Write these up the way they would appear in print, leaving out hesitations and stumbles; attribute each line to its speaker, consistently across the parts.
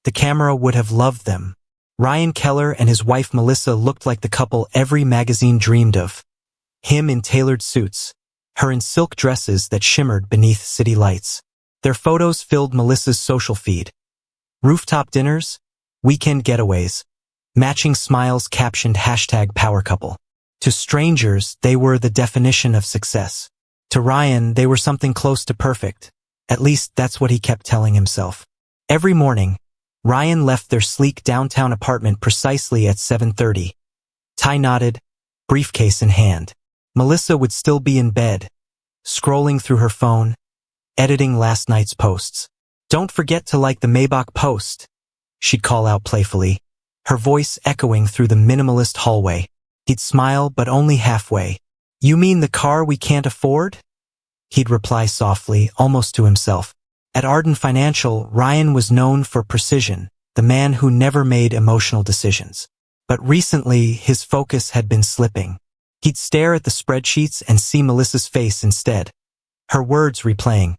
Speaker 1: The camera would have loved them. Ryan Keller and his wife Melissa looked like the couple every magazine dreamed of. Him in tailored suits, her in silk dresses that shimmered beneath city lights. Their photos filled Melissa's social feed. Rooftop dinners, weekend getaways, matching smiles captioned #PowerCouple. To strangers, they were the definition of success. To Ryan, they were something close to perfect. At least that's what he kept telling himself. Every morning, Ryan left their sleek downtown apartment precisely at 7:30. Tie knotted, briefcase in hand. Melissa would still be in bed, scrolling through her phone, editing last night's posts. "Don't forget to like the Maybach post," she'd call out playfully, her voice echoing through the minimalist hallway. He'd smile, but only halfway. "You mean the car we can't afford?" He'd reply softly, almost to himself. At Arden Financial, Ryan was known for precision, the man who never made emotional decisions. But recently, his focus had been slipping. He'd stare at the spreadsheets and see Melissa's face instead. Her words replaying.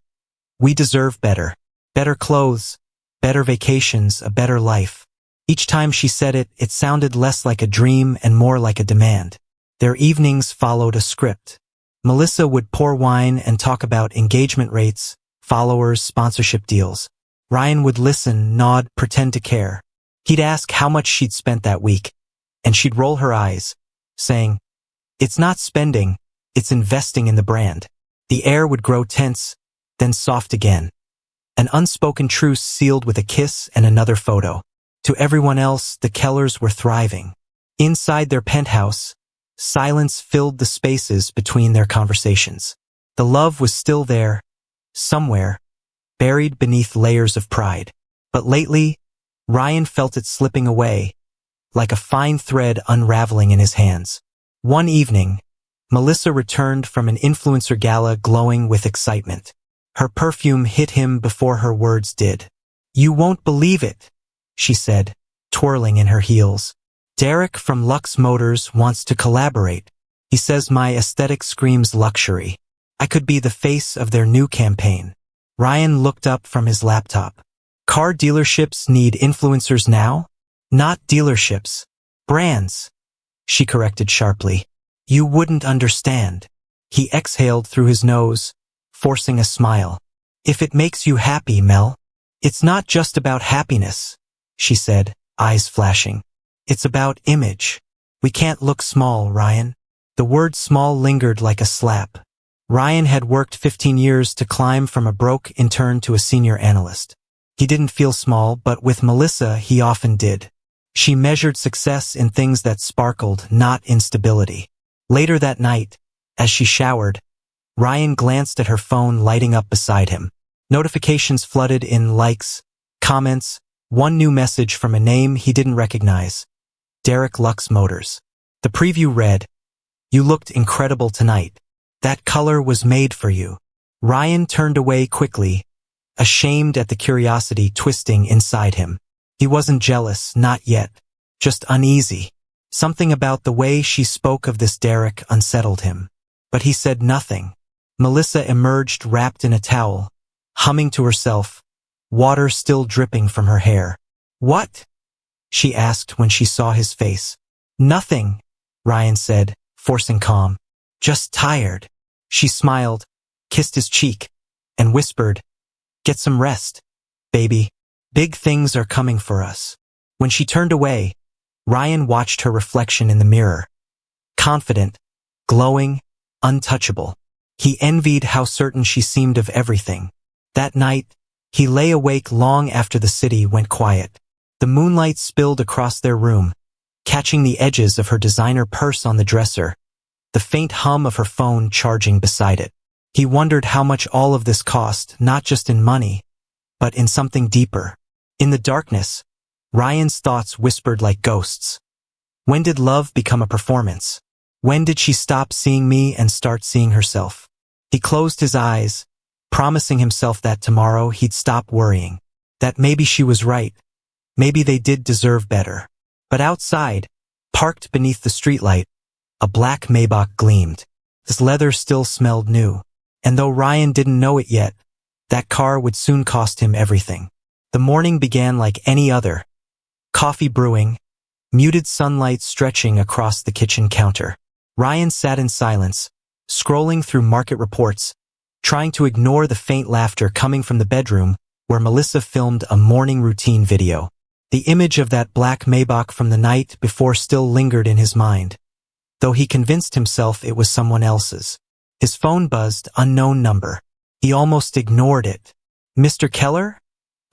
Speaker 1: "We deserve better. Better clothes, better vacations, a better life." Each time she said it, it sounded less like a dream and more like a demand. Their evenings followed a script. Melissa would pour wine and talk about engagement rates, followers, sponsorship deals. Ryan would listen, nod, pretend to care. He'd ask how much she'd spent that week, and she'd roll her eyes, saying, "It's not spending, it's investing in the brand." The air would grow tense, then soft again. An unspoken truce sealed with a kiss and another photo. To everyone else, the Kellers were thriving. Inside their penthouse, silence filled the spaces between their conversations. The love was still there, somewhere, buried beneath layers of pride. But lately, Ryan felt it slipping away, like a fine thread unraveling in his hands. One evening, Melissa returned from an influencer gala glowing with excitement. Her perfume hit him before her words did. "You won't believe it," she said, twirling in her heels. "Derek from Lux Motors wants to collaborate. He says my aesthetic screams luxury. I could be the face of their new campaign." Ryan looked up from his laptop. "Car dealerships need influencers now? Not dealerships. Brands," she corrected sharply. "You wouldn't understand." He exhaled through his nose, forcing a smile. "If it makes you happy, Mel." "It's not just about happiness," she said, eyes flashing. "It's about image. We can't look small, Ryan." The word small lingered like a slap. Ryan had worked 15 years to climb from a broke intern to a senior analyst. He didn't feel small, but with Melissa, he often did. She measured success in things that sparkled, not instability. Later that night, as she showered, Ryan glanced at her phone lighting up beside him. Notifications flooded in, likes, comments, one new message from a name he didn't recognize. Derek Lux Motors. The preview read, "You looked incredible tonight. That color was made for you." Ryan turned away quickly, ashamed at the curiosity twisting inside him. He wasn't jealous, not yet, just uneasy. Something about the way she spoke of this Derek unsettled him. But he said nothing. Melissa emerged wrapped in a towel, humming to herself, water still dripping from her hair. "What?" she asked when she saw his face. "Nothing," Ryan said, forcing calm. "Just tired." She smiled, kissed his cheek, and whispered, "Get some rest, baby. Big things are coming for us." When she turned away, Ryan watched her reflection in the mirror. Confident, glowing, untouchable. He envied how certain she seemed of everything. That night, he lay awake long after the city went quiet. The moonlight spilled across their room, catching the edges of her designer purse on the dresser, the faint hum of her phone charging beside it. He wondered how much all of this cost, not just in money, but in something deeper. In the darkness, Ryan's thoughts whispered like ghosts. When did love become a performance? When did she stop seeing me and start seeing herself? He closed his eyes, promising himself that tomorrow he'd stop worrying. That maybe she was right. Maybe they did deserve better. But outside, parked beneath the streetlight, a black Maybach gleamed. His leather still smelled new. And though Ryan didn't know it yet, that car would soon cost him everything. The morning began like any other. Coffee brewing, muted sunlight stretching across the kitchen counter. Ryan sat in silence, scrolling through market reports, trying to ignore the faint laughter coming from the bedroom where Melissa filmed a morning routine video. The image of that black Maybach from the night before still lingered in his mind, though he convinced himself it was someone else's. His phone buzzed, unknown number. He almost ignored it. "Mr. Keller?"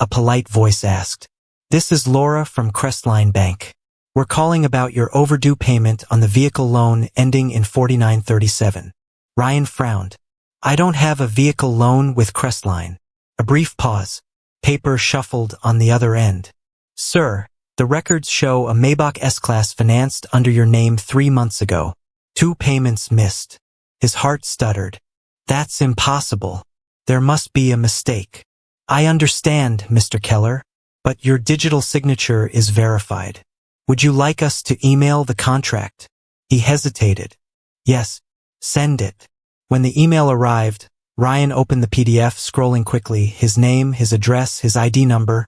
Speaker 1: a polite voice asked. "This is Laura from Crestline Bank. We're calling about your overdue payment on the vehicle loan ending in 4937. Ryan frowned. "I don't have a vehicle loan with Crestline." A brief pause. Paper shuffled on the other end. "Sir, the records show a Maybach S-Class financed under your name 3 months ago. 2 payments missed." His heart stuttered. "That's impossible. There must be a mistake." "I understand, Mr. Keller, but your digital signature is verified. Would you like us to email the contract?" He hesitated. "Yes, send it." When the email arrived, Ryan opened the PDF, scrolling quickly, his name, his address, his ID number,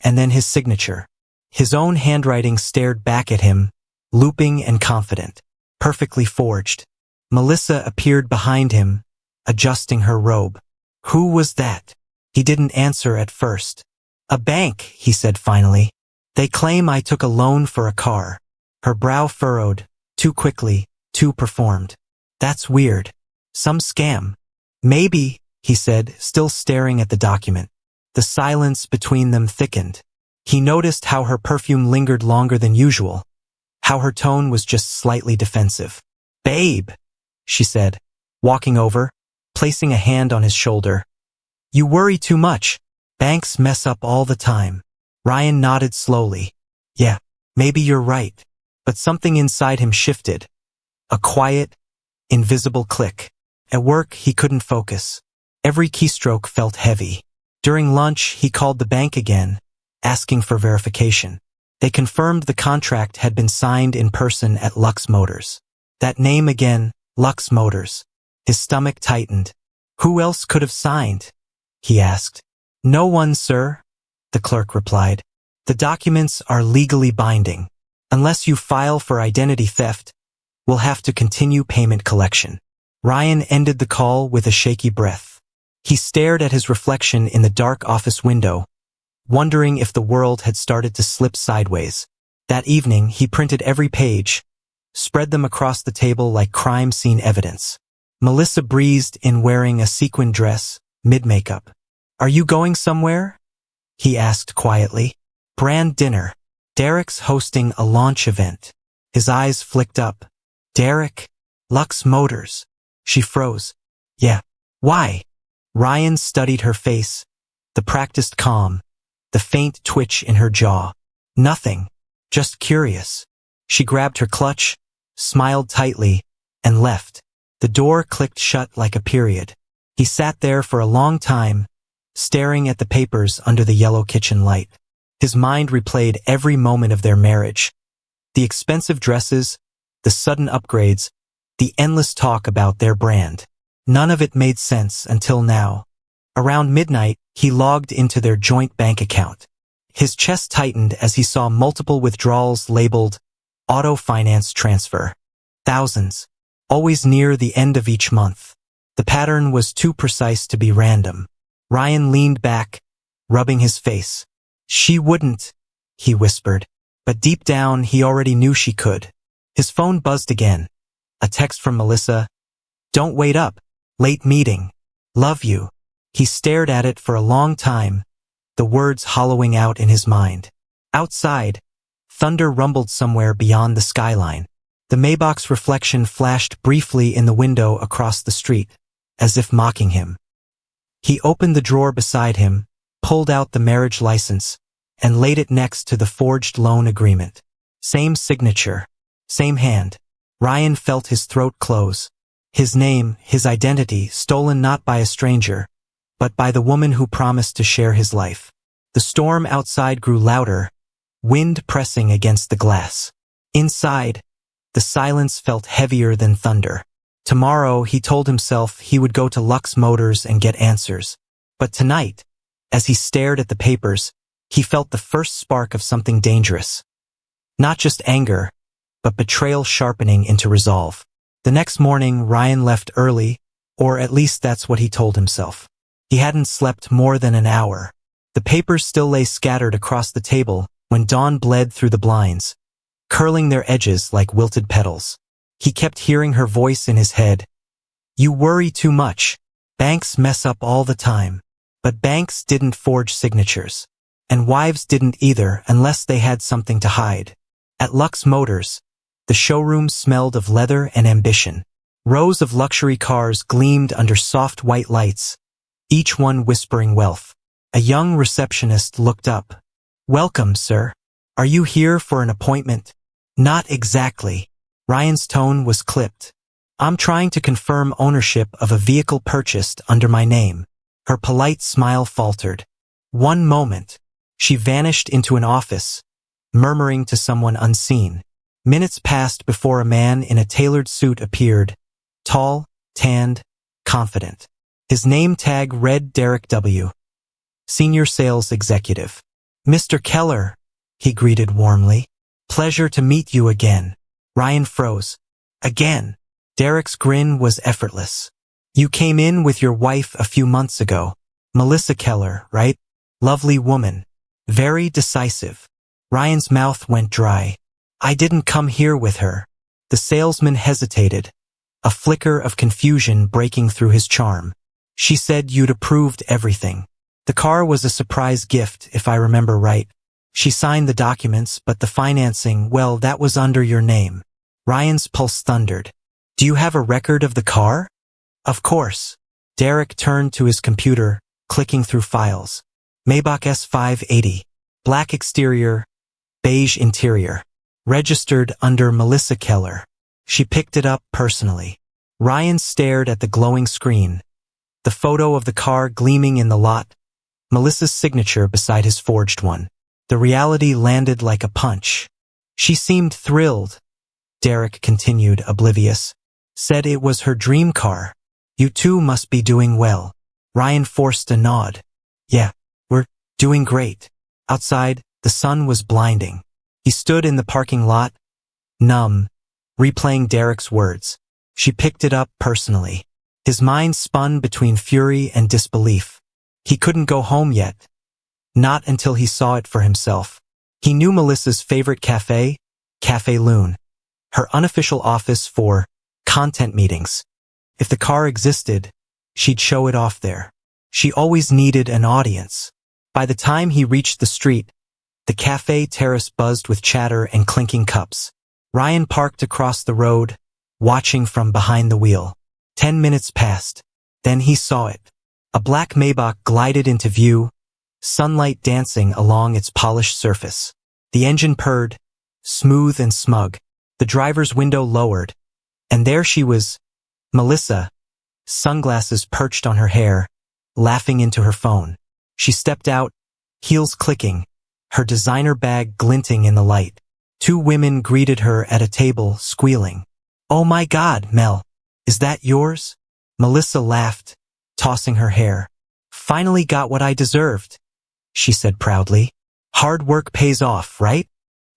Speaker 1: and then his signature. His own handwriting stared back at him, looping and confident, perfectly forged. Melissa appeared behind him, adjusting her robe. "Who was that?" He didn't answer at first. "A bank," he said finally. "They claim I took a loan for a car." Her brow furrowed, too quickly, too performed. "That's weird. Some scam." "Maybe," he said, still staring at the document. The silence between them thickened. He noticed how her perfume lingered longer than usual, how her tone was just slightly defensive. "Babe," she said, walking over, placing a hand on his shoulder. "You worry too much. Banks mess up all the time." Ryan nodded slowly. "Yeah, maybe you're right." But something inside him shifted. A quiet, invisible click. At work, he couldn't focus. Every keystroke felt heavy. During lunch, he called the bank again, asking for verification. They confirmed the contract had been signed in person at Lux Motors. That name again, Lux Motors. His stomach tightened. "Who else could have signed?" he asked. "No one, sir," the clerk replied. "The documents are legally binding. Unless you file for identity theft, we'll have to continue payment collection." Ryan ended the call with a shaky breath. He stared at his reflection in the dark office window, wondering if the world had started to slip sideways. That evening, he printed every page, spread them across the table like crime scene evidence. Melissa breezed in wearing a sequin dress, mid-makeup. "Are you going somewhere?" he asked quietly. "Brand dinner. Derek's hosting a launch event." His eyes flicked up. "Derek? Lux Motors?" She froze. "Yeah. Why?" Ryan studied her face, the practiced calm, the faint twitch in her jaw. "Nothing. Just curious." She grabbed her clutch, smiled tightly, and left. The door clicked shut like a period. He sat there for a long time, staring at the papers under the yellow kitchen light. His mind replayed every moment of their marriage. The expensive dresses, the sudden upgrades, the endless talk about their brand. None of it made sense until now. Around midnight, he logged into their joint bank account. His chest tightened as he saw multiple withdrawals labeled auto finance transfer. Thousands, always near the end of each month. The pattern was too precise to be random. Ryan leaned back, rubbing his face. "She wouldn't," he whispered, but deep down he already knew she could. His phone buzzed again. A text from Melissa. "Don't wait up. Late meeting. Love you." He stared at it for a long time, the words hollowing out in his mind. Outside, thunder rumbled somewhere beyond the skyline. The Maybach's reflection flashed briefly in the window across the street, as if mocking him. He opened the drawer beside him, pulled out the marriage license, and laid it next to the forged loan agreement. Same signature, same hand. Ryan felt his throat close. His name, his identity, stolen not by a stranger, but by the woman who promised to share his life. The storm outside grew louder, wind pressing against the glass. Inside, the silence felt heavier than thunder. Tomorrow, he told himself he would go to Lux Motors and get answers. But tonight, as he stared at the papers, he felt the first spark of something dangerous. Not just anger, but betrayal sharpening into resolve. The next morning, Ryan left early, or at least that's what he told himself. He hadn't slept more than an hour. The papers still lay scattered across the table when dawn bled through the blinds, curling their edges like wilted petals. He kept hearing her voice in his head. "You worry too much. Banks mess up all the time." But banks didn't forge signatures. And wives didn't either unless they had something to hide. At Lux Motors, the showroom smelled of leather and ambition. Rows of luxury cars gleamed under soft white lights, each one whispering wealth. A young receptionist looked up. "Welcome, sir. Are you here for an appointment?" "Not exactly." Ryan's tone was clipped. "I'm trying to confirm ownership of a vehicle purchased under my name." Her polite smile faltered. "One moment." She vanished into an office, murmuring to someone unseen. Minutes passed before a man in a tailored suit appeared, tall, tanned, confident. His name tag read Derek W., Senior Sales Executive. "Mr. Keller," he greeted warmly. "Pleasure to meet you again." Ryan froze. Again. Derek's grin was effortless. "You came in with your wife a few months ago. Melissa Keller, right? Lovely woman. Very decisive." Ryan's mouth went dry. "I didn't come here with her." The salesman hesitated, a flicker of confusion breaking through his charm. "She said you'd approved everything. The car was a surprise gift, if I remember right. She signed the documents, but the financing, well, that was under your name." Ryan's pulse thundered. "Do you have a record of the car?" "Of course." Derek turned to his computer, clicking through files. Maybach S580. Black exterior, beige interior. Registered under Melissa Keller. She picked it up personally. Ryan stared at the glowing screen. The photo of the car gleaming in the lot. Melissa's signature beside his forged one. The reality landed like a punch. "She seemed thrilled," Derek continued, oblivious. "Said it was her dream car. You two must be doing well." Ryan forced a nod. "Yeah, we're doing great." Outside, the sun was blinding. He stood in the parking lot, numb, replaying Derek's words. "She picked it up personally." His mind spun between fury and disbelief. He couldn't go home yet. Not until he saw it for himself. He knew Melissa's favorite cafe, Café Loon, her unofficial office for content meetings. If the car existed, she'd show it off there. She always needed an audience. By the time he reached the street, the cafe terrace buzzed with chatter and clinking cups. Ryan parked across the road, watching from behind the wheel. 10 minutes passed. Then he saw it. A black Maybach glided into view, sunlight dancing along its polished surface. The engine purred, smooth and smug. The driver's window lowered, and there she was, Melissa, sunglasses perched on her hair, laughing into her phone. She stepped out, heels clicking, her designer bag glinting in the light. Two women greeted her at a table, squealing. "Oh my God, Mel, is that yours?" Melissa laughed, tossing her hair. "Finally got what I deserved," she said proudly. "Hard work pays off, right?"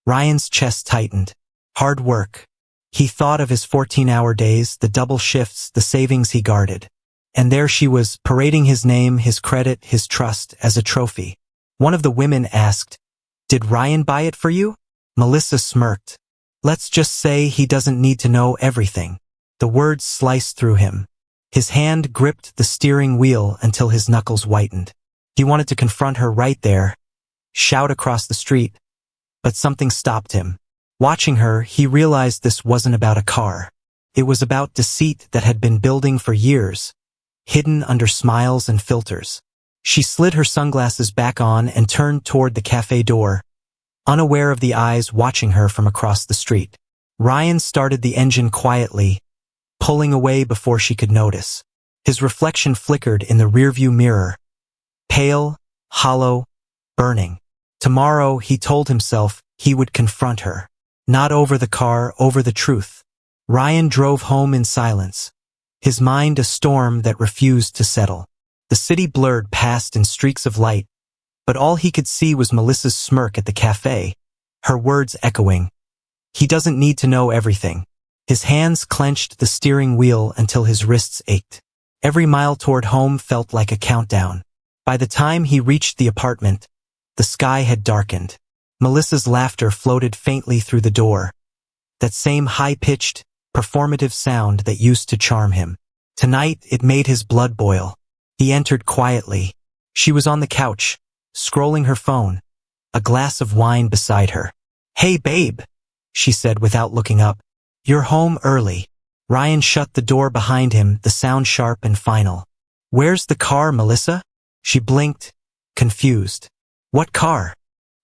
Speaker 1: Ryan's chest tightened. Hard work. He thought of his 14-hour days, the double shifts, the savings he guarded. And there she was, parading his name, his credit, his trust as a trophy. One of the women asked, "Did Ryan buy it for you?" Melissa smirked. "Let's just say he doesn't need to know everything." The words sliced through him. His hand gripped the steering wheel until his knuckles whitened. He wanted to confront her right there, shout across the street, but something stopped him. Watching her, he realized this wasn't about a car. It was about deceit that had been building for years, hidden under smiles and filters. She slid her sunglasses back on and turned toward the cafe door, unaware of the eyes watching her from across the street. Ryan started the engine quietly, pulling away before she could notice. His reflection flickered in the rearview mirror, pale, hollow, burning. Tomorrow, he told himself, he would confront her. Not over the car, over the truth. Ryan drove home in silence, his mind a storm that refused to settle. The city blurred past in streaks of light, but all he could see was Melissa's smirk at the cafe, her words echoing. He doesn't need to know everything. His hands clenched the steering wheel until his wrists ached. Every mile toward home felt like a countdown. By the time he reached the apartment, the sky had darkened. Melissa's laughter floated faintly through the door. That same high-pitched, performative sound that used to charm him. Tonight, it made his blood boil. He entered quietly. She was on the couch, scrolling her phone, a glass of wine beside her. "Hey, babe," she said without looking up. "You're home early." Ryan shut the door behind him, the sound sharp and final. "Where's the car, Melissa?" She blinked, confused. "What car?"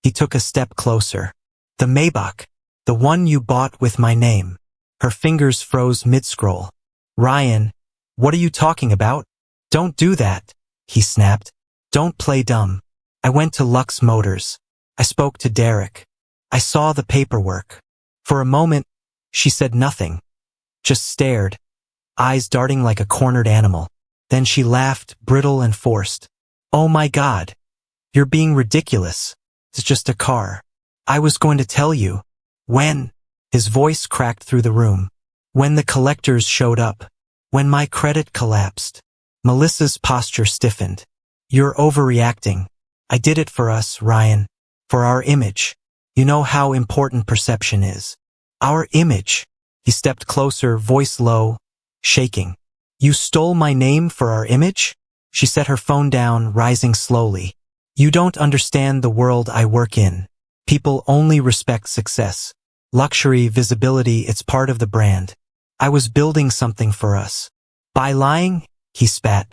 Speaker 1: He took a step closer. "The Maybach. The one you bought with my name." Her fingers froze mid-scroll. "Ryan, what are you talking about?" "Don't do that," he snapped. "Don't play dumb. I went to Lux Motors. I spoke to Derek. I saw the paperwork." For a moment, she said nothing, just stared, eyes darting like a cornered animal. Then she laughed, brittle and forced. "Oh my God. You're being ridiculous. It's just a car. I was going to tell you." "When?" His voice cracked through the room. "When the collectors showed up. When my credit collapsed." Melissa's posture stiffened. "You're overreacting. I did it for us, Ryan. For our image. You know how important perception is." "Our image." He stepped closer, voice low, shaking. "You stole my name for our image?" She set her phone down, rising slowly. "You don't understand the world I work in. People only respect success. Luxury, visibility, it's part of the brand. I was building something for us. By lying," he spat.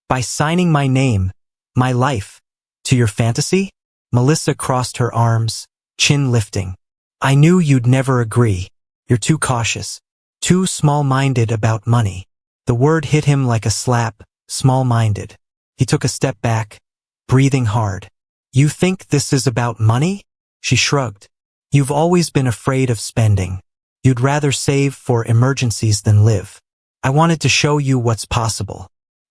Speaker 1: "By signing my name, my life, to your fantasy?" Melissa crossed her arms, chin lifting. "I knew you'd never agree. You're too cautious. Too small-minded about money." The word hit him like a slap, small-minded. He took a step back, breathing hard. "You think this is about money?" She shrugged. "You've always been afraid of spending. You'd rather save for emergencies than live. I wanted to show you what's possible."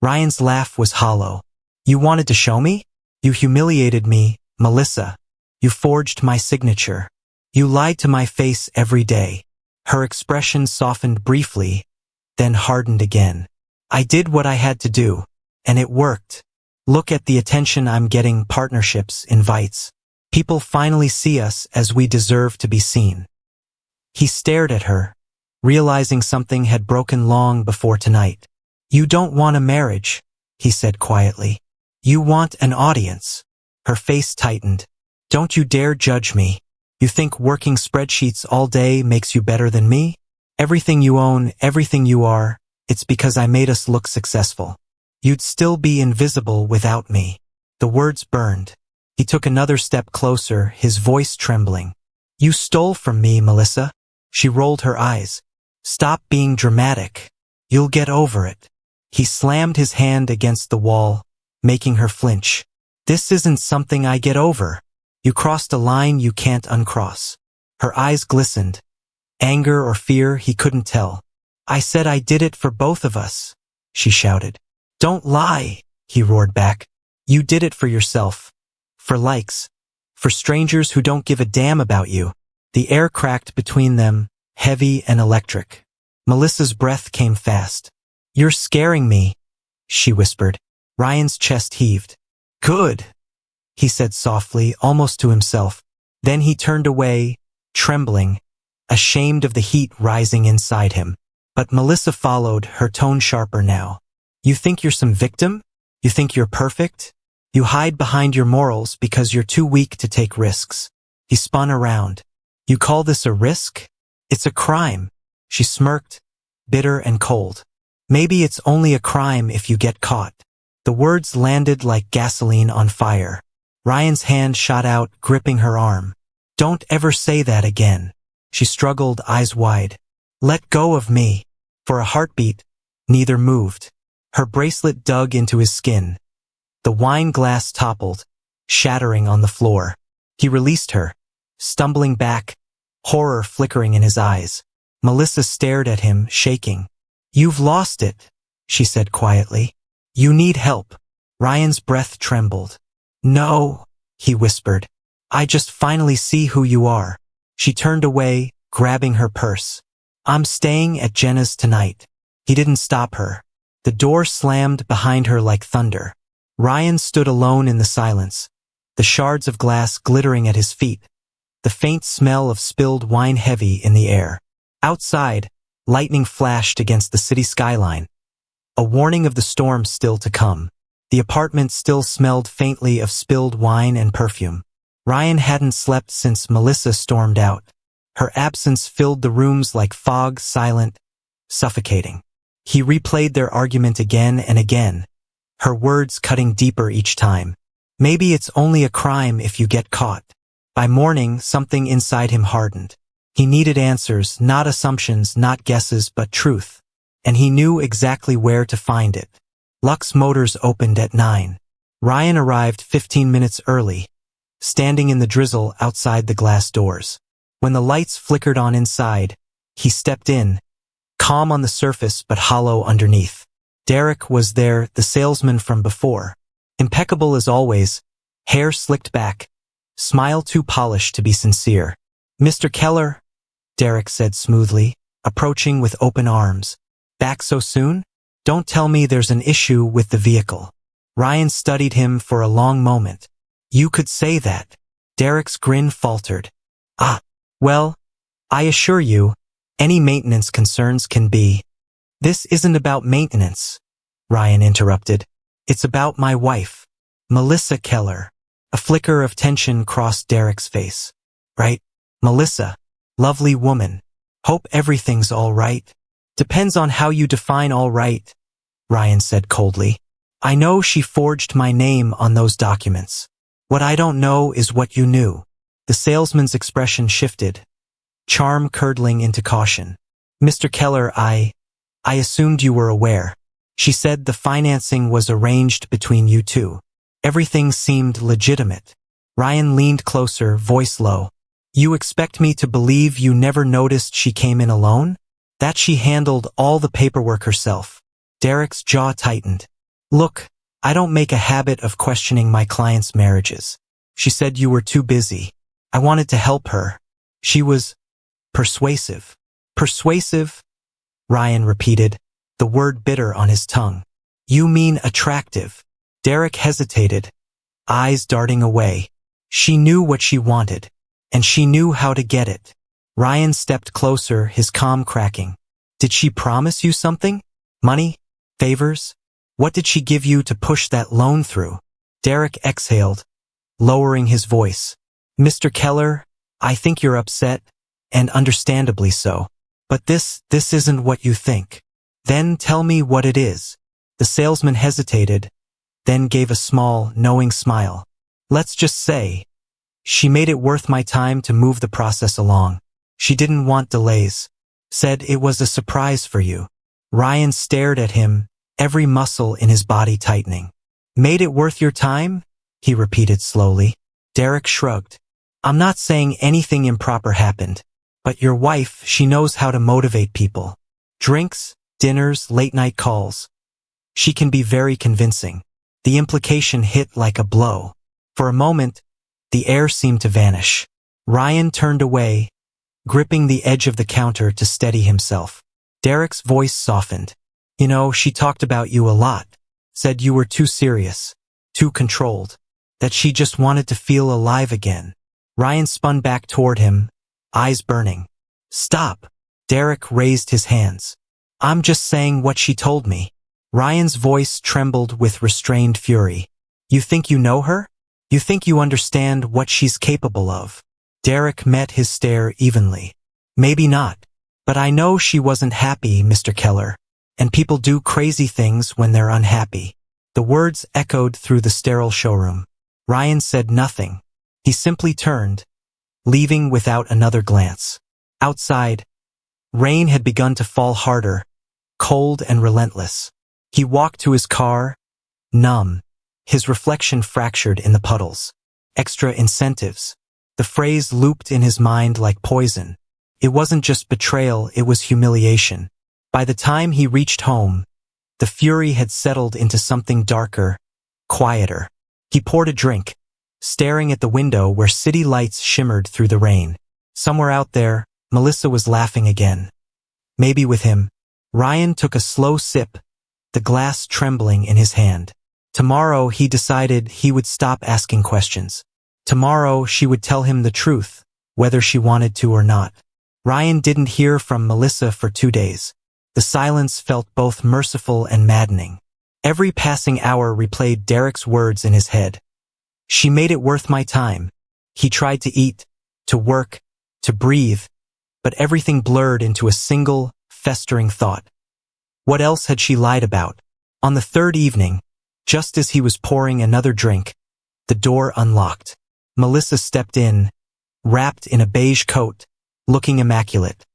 Speaker 1: Ryan's laugh was hollow. "You wanted to show me? You humiliated me, Melissa. You forged my signature. You lied to my face every day." Her expression softened briefly, then hardened again. "I did what I had to do, and it worked. Look at the attention I'm getting, partnerships, invites. People finally see us as we deserve to be seen." He stared at her, realizing something had broken long before tonight. "You don't want a marriage," he said quietly. "You want an audience." Her face tightened. "Don't you dare judge me. You think working spreadsheets all day makes you better than me? Everything you own, everything you are, it's because I made us look successful. You'd still be invisible without me." The words burned. He took another step closer, his voice trembling. "You stole from me, Melissa." She rolled her eyes. "Stop being dramatic. You'll get over it." He slammed his hand against the wall, making her flinch. "This isn't something I get over. You crossed a line you can't uncross." Her eyes glistened. Anger or fear, he couldn't tell. "I said I did it for both of us," she shouted. "Don't lie," he roared back. "You did it for yourself. For likes. For strangers who don't give a damn about you." The air cracked between them, heavy and electric. Melissa's breath came fast. "You're scaring me," she whispered. Ryan's chest heaved. "Good," he said softly, almost to himself. Then he turned away, trembling, ashamed of the heat rising inside him. But Melissa followed, her tone sharper now. "You think you're some victim? You think you're perfect? You hide behind your morals because you're too weak to take risks." He spun around. "You call this a risk? It's a crime." She smirked, bitter and cold. "Maybe it's only a crime if you get caught." The words landed like gasoline on fire. Ryan's hand shot out, gripping her arm. "Don't ever say that again." She struggled, eyes wide. "Let go of me." For a heartbeat, neither moved. Her bracelet dug into his skin. The wine glass toppled, shattering on the floor. He released her, stumbling back, horror flickering in his eyes. Melissa stared at him, shaking. "You've lost it," she said quietly. "You need help." Ryan's breath trembled. "No," he whispered. I just finally see who you are. She turned away, grabbing her purse. I'm staying at Jenna's tonight. He didn't stop her. The door slammed behind her like thunder. Ryan stood alone in the silence, the shards of glass glittering at his feet, the faint smell of spilled wine heavy in the air. Outside, lightning flashed against the city skyline, a warning of the storm still to come. The apartment still smelled faintly of spilled wine and perfume. Ryan hadn't slept since Melissa stormed out. Her absence filled the rooms like fog, silent, suffocating. He replayed their argument again and again, her words cutting deeper each time. Maybe it's only a crime if you get caught. By morning, something inside him hardened. He needed answers, not assumptions, not guesses, but truth. And he knew exactly where to find it. Lux Motors opened at 9. Ryan arrived 15 minutes early, standing in the drizzle outside the glass doors. When the lights flickered on inside, he stepped in, calm on the surface but hollow underneath. Derek was there, the salesman from before. Impeccable as always, hair slicked back, smile too polished to be sincere. Mr. Keller, Derek said smoothly, approaching with open arms. Back so soon? Don't tell me there's an issue with the vehicle. Ryan studied him for a long moment. You could say that. Derek's grin faltered. Well, I assure you, any maintenance concerns can be. This isn't about maintenance, Ryan interrupted. It's about my wife, Melissa Keller. A flicker of tension crossed Derek's face. Right? Melissa. Lovely woman. Hope everything's all right. Depends on how you define all right, Ryan said coldly. I know she forged my name on those documents. What I don't know is what you knew. The salesman's expression shifted, charm curdling into caution. Mr. Keller, I assumed you were aware. She said the financing was arranged between you two. Everything seemed legitimate. Ryan leaned closer, voice low. You expect me to believe you never noticed she came in alone? That she handled all the paperwork herself? Derek's jaw tightened. Look, I don't make a habit of questioning my clients' marriages. She said you were too busy. I wanted to help her. She was persuasive. Persuasive? Ryan repeated, the word bitter on his tongue. You mean attractive? Derek hesitated, eyes darting away. She knew what she wanted, and she knew how to get it. Ryan stepped closer, his calm cracking. Did she promise you something? Money? Favors? What did she give you to push that loan through? Derek exhaled, lowering his voice. Mr. Keller, I think you're upset, and understandably so. But this isn't what you think. Then tell me what it is. The salesman hesitated, then gave a small, knowing smile. Let's just say, she made it worth my time to move the process along. She didn't want delays. Said it was a surprise for you. Ryan stared at him, every muscle in his body tightening. Made it worth your time? He repeated slowly. Derek shrugged. I'm not saying anything improper happened, but your wife, she knows how to motivate people. Drinks, dinners, late-night calls. She can be very convincing. The implication hit like a blow. For a moment, the air seemed to vanish. Ryan turned away, gripping the edge of the counter to steady himself. Derek's voice softened. You know, she talked about you a lot. Said you were too serious, too controlled, that she just wanted to feel alive again. Ryan spun back toward him, eyes burning. Stop! Derek raised his hands. I'm just saying what she told me. Ryan's voice trembled with restrained fury. You think you know her? You think you understand what she's capable of? Derek met his stare evenly. Maybe not. But I know she wasn't happy, Mr. Keller. And people do crazy things when they're unhappy. The words echoed through the sterile showroom. Ryan said nothing. He simply turned, leaving without another glance. Outside, rain had begun to fall harder, cold and relentless. He walked to his car, numb, his reflection fractured in the puddles. Extra incentives. The phrase looped in his mind like poison. It wasn't just betrayal, it was humiliation. By the time he reached home, the fury had settled into something darker, quieter. He poured a drink, staring at the window where city lights shimmered through the rain. Somewhere out there, Melissa was laughing again. Maybe with him. Ryan took a slow sip, the glass trembling in his hand. Tomorrow he decided he would stop asking questions. Tomorrow she would tell him the truth, whether she wanted to or not. Ryan didn't hear from Melissa for 2 days. The silence felt both merciful and maddening. Every passing hour replayed Derek's words in his head. She made it worth my time. He tried to eat, to work, to breathe, but everything blurred into a single, festering thought. What else had she lied about? On the third evening, just as he was pouring another drink, the door unlocked. Melissa stepped in, wrapped in a beige coat, looking immaculate.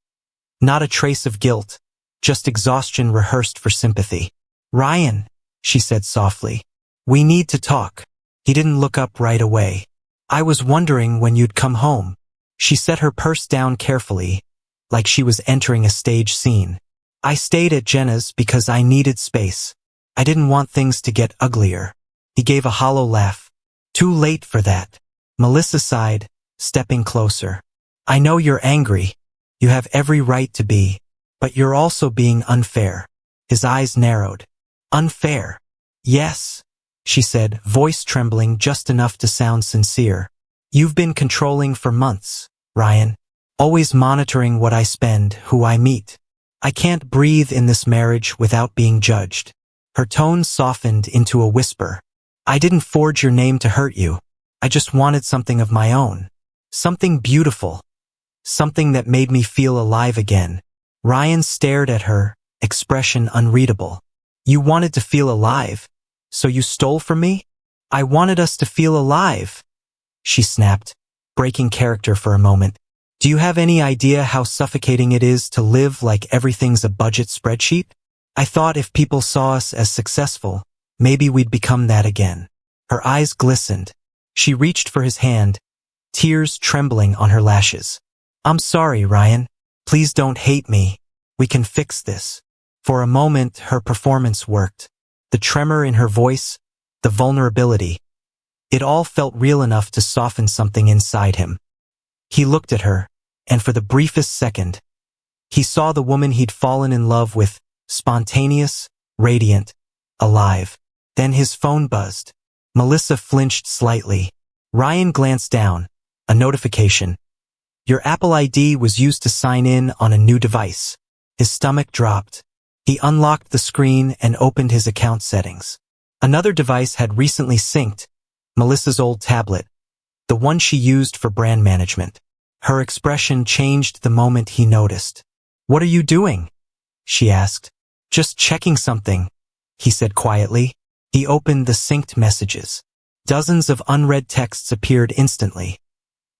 Speaker 1: Not a trace of guilt, just exhaustion rehearsed for sympathy. "Ryan," she said softly, "we need to talk." He didn't look up right away. "I was wondering when you'd come home." She set her purse down carefully, like she was entering a stage scene. "I stayed at Jenna's because I needed space. I didn't want things to get uglier." He gave a hollow laugh. "Too late for that." Melissa sighed, stepping closer. "I know you're angry. You have every right to be. But you're also being unfair." His eyes narrowed. "Unfair?" "Yes," she said, voice trembling just enough to sound sincere. "You've been controlling for months, Ryan. Always monitoring what I spend, who I meet. I can't breathe in this marriage without being judged." Her tone softened into a whisper. "I didn't forge your name to hurt you. I just wanted something of my own. Something beautiful. Something that made me feel alive again." Ryan stared at her, expression unreadable. "You wanted to feel alive? So you stole from me?" "I wanted us to feel alive," she snapped, breaking character for a moment. "Do you have any idea how suffocating it is to live like everything's a budget spreadsheet? I thought if people saw us as successful, maybe we'd become that again." Her eyes glistened. She reached for his hand, tears trembling on her lashes. "I'm sorry, Ryan. Please don't hate me. We can fix this." For a moment, her performance worked. The tremor in her voice, the vulnerability. It all felt real enough to soften something inside him. He looked at her, and for the briefest second, he saw the woman he'd fallen in love with, spontaneous, radiant, alive. Then his phone buzzed. Melissa flinched slightly. Ryan glanced down. A notification. "Your Apple ID was used to sign in on a new device." His stomach dropped. He unlocked the screen and opened his account settings. Another device had recently synced, Melissa's old tablet, the one she used for brand management. Her expression changed the moment he noticed. "What are you doing?" she asked. "Just checking something," he said quietly. He opened the synced messages. Dozens of unread texts appeared instantly.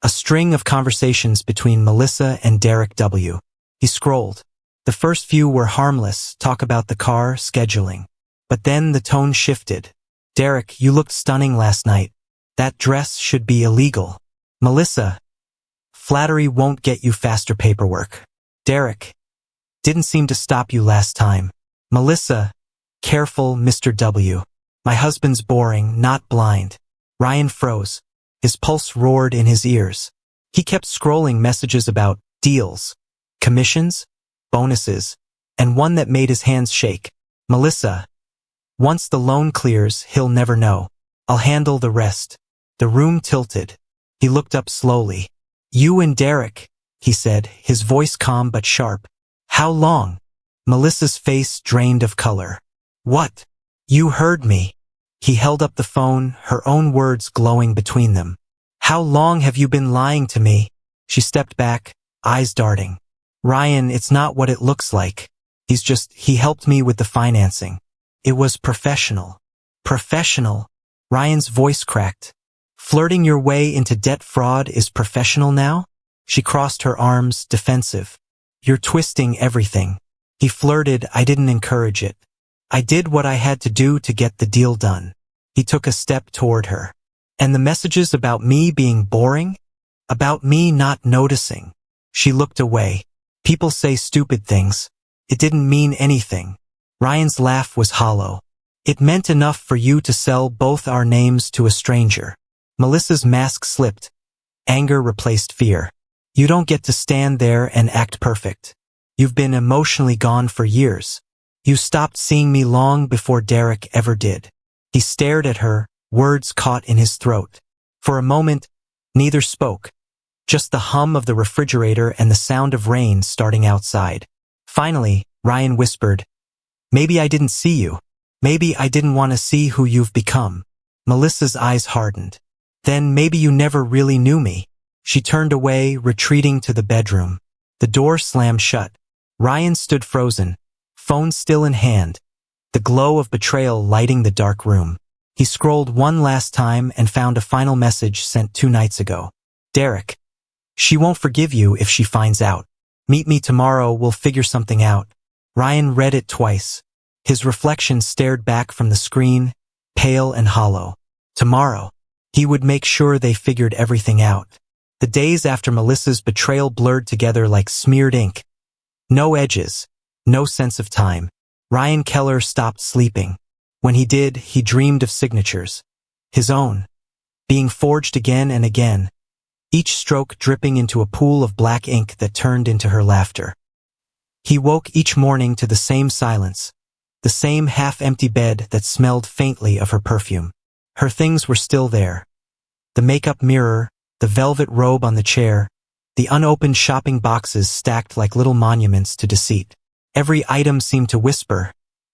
Speaker 1: A string of conversations between Melissa and Derek W. He scrolled. The first few were harmless, talk about the car, scheduling. But then the tone shifted. "Derek, you looked stunning last night. That dress should be illegal." Melissa, "Flattery won't get you faster paperwork." Derek, "Didn't seem to stop you last time." Melissa, "Careful, Mr. W. My husband's boring, not blind." Ryan froze. His pulse roared in his ears. He kept scrolling messages about deals, commissions, bonuses, and one that made his hands shake. Melissa, "Once the loan clears, he'll never know. I'll handle the rest." The room tilted. He looked up slowly. "You and Derek," he said, his voice calm but sharp. "How long?" Melissa's face drained of color. "What?" "You heard me." He held up the phone, her own words glowing between them. "How long have you been lying to me?" She stepped back, eyes darting. "Ryan, it's not what it looks like. He helped me with the financing. It was professional." "Professional?" Ryan's voice cracked. "Flirting your way into debt fraud is professional now?" She crossed her arms, defensive. "You're twisting everything." He flirted, "I didn't encourage it. I did what I had to do to get the deal done." He took a step toward her. "And the messages about me being boring? About me not noticing?" She looked away. "People say stupid things. It didn't mean anything." Ryan's laugh was hollow. "It meant enough for you to sell both our names to a stranger." Melissa's mask slipped. Anger replaced fear. You don't get to stand there and act perfect. You've been emotionally gone for years. You stopped seeing me long before Derek ever did. He stared at her, words caught in his throat. For a moment, neither spoke. Just the hum of the refrigerator and the sound of rain starting outside. Finally, Ryan whispered, "Maybe I didn't see you. Maybe I didn't want to see who you've become." Melissa's eyes hardened. "Then maybe you never really knew me." She turned away, retreating to the bedroom. The door slammed shut. Ryan stood frozen, phone still in hand, the glow of betrayal lighting the dark room. He scrolled one last time and found a final message sent 2 nights ago. "Derek, she won't forgive you if she finds out. Meet me tomorrow, we'll figure something out." Ryan read it twice. His reflection stared back from the screen, pale and hollow. Tomorrow. He would make sure they figured everything out. The days after Melissa's betrayal blurred together like smeared ink. No edges. No sense of time. Ryan Keller stopped sleeping. When he did, he dreamed of signatures. His own. Being forged again and again. Each stroke dripping into a pool of black ink that turned into her laughter. He woke each morning to the same silence. The same half-empty bed that smelled faintly of her perfume. Her things were still there. The makeup mirror, the velvet robe on the chair, the unopened shopping boxes stacked like little monuments to deceit. Every item seemed to whisper,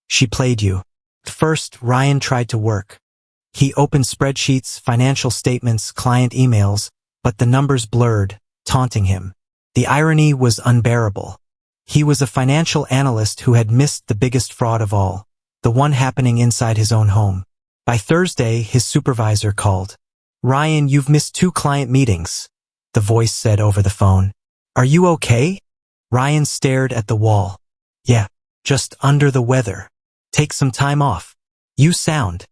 Speaker 1: "She played you." First, Ryan tried to work. He opened spreadsheets, financial statements, client emails, but the numbers blurred, taunting him. The irony was unbearable. He was a financial analyst who had missed the biggest fraud of all, the one happening inside his own home. By Thursday, his supervisor called. "Ryan, you've missed 2 client meetings," the voice said over the phone. "Are you okay?" Ryan stared at the wall. "Yeah, just under the weather. Take some time off. You sound."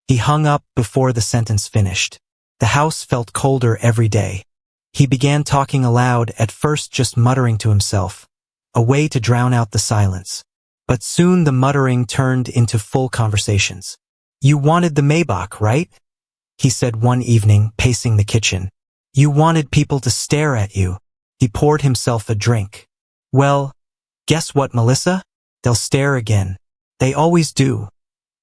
Speaker 1: He hung up before the sentence finished. The house felt colder every day. He began talking aloud, at first just muttering to himself, a way to drown out the silence. But soon the muttering turned into full conversations. "You wanted the Maybach, right?" he said one evening, pacing the kitchen. "You wanted people to stare at you." He poured himself a drink. "Well, guess what, Melissa? They'll stare again. They always do.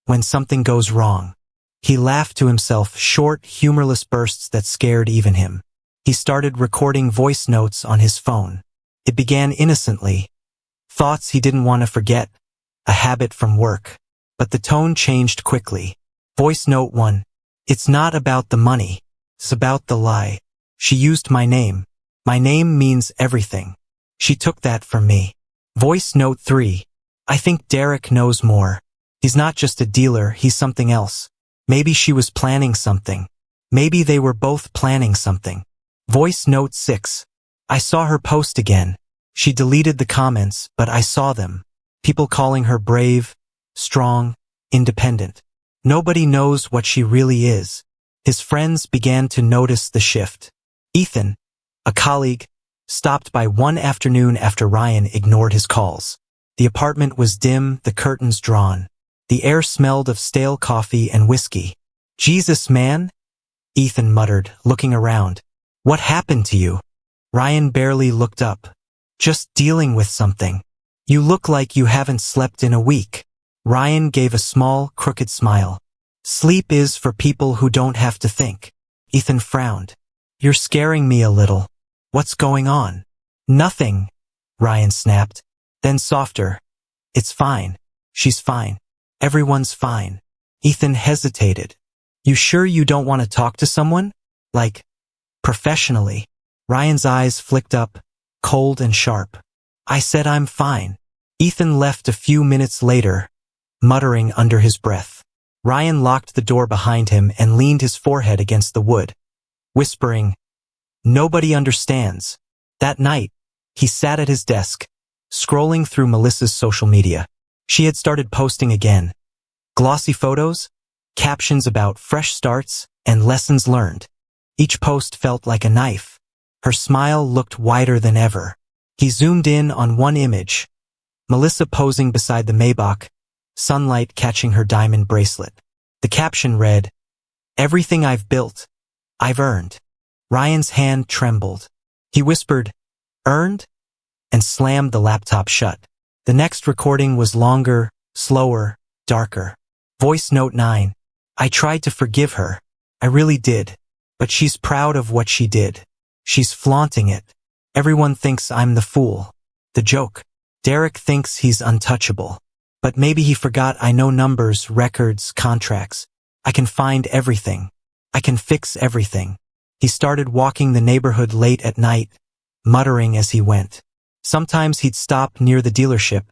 Speaker 1: When something goes wrong." He laughed to himself, short, humorless bursts that scared even him. He started recording voice notes on his phone. It began innocently. Thoughts he didn't want to forget. A habit from work. But the tone changed quickly. Voice note 1. "It's not about the money. It's about the lie. She used my name. My name means everything. She took that from me." Voice note 3. "I think Derek knows more. He's not just a dealer, he's something else. Maybe she was planning something. Maybe they were both planning something." Voice note 6. "I saw her post again. She deleted the comments, but I saw them. People calling her brave, strong, independent. Nobody knows what she really is." His friends began to notice the shift. Ethan, a colleague, stopped by one afternoon after Ryan ignored his calls. The apartment was dim, the curtains drawn. The air smelled of stale coffee and whiskey. "Jesus, man," Ethan muttered, looking around. "What happened to you?" Ryan barely looked up. "Just dealing with something. You look like you haven't slept in a week." Ryan gave a small, crooked smile. "Sleep is for people who don't have to think." Ethan frowned. "You're scaring me a little. What's going on?" "Nothing," Ryan snapped. Then softer. "It's fine. She's fine. Everyone's fine." Ethan hesitated. "You sure you don't want to talk to someone? Like, professionally?" Ryan's eyes flicked up, cold and sharp. "I said I'm fine." Ethan left a few minutes later, muttering under his breath. Ryan locked the door behind him and leaned his forehead against the wood, whispering, "Nobody understands." That night, he sat at his desk, scrolling through Melissa's social media. She had started posting again. Glossy photos, captions about fresh starts, and lessons learned. Each post felt like a knife. Her smile looked wider than ever. He zoomed in on one image. Melissa posing beside the Maybach, sunlight catching her diamond bracelet. The caption read, "Everything I've built, I've earned. Ryan's hand trembled. He whispered, "Earned?" and slammed the laptop shut. The next recording was longer, slower, darker. Voice note 9. I tried to forgive her. I really did. But she's proud of what she did. She's flaunting it. Everyone thinks I'm the fool. The joke. Derek thinks he's untouchable. But maybe he forgot I know numbers, records, contracts. I can find everything. I can fix everything. He started walking the neighborhood late at night, muttering as he went. Sometimes he'd stop near the dealership,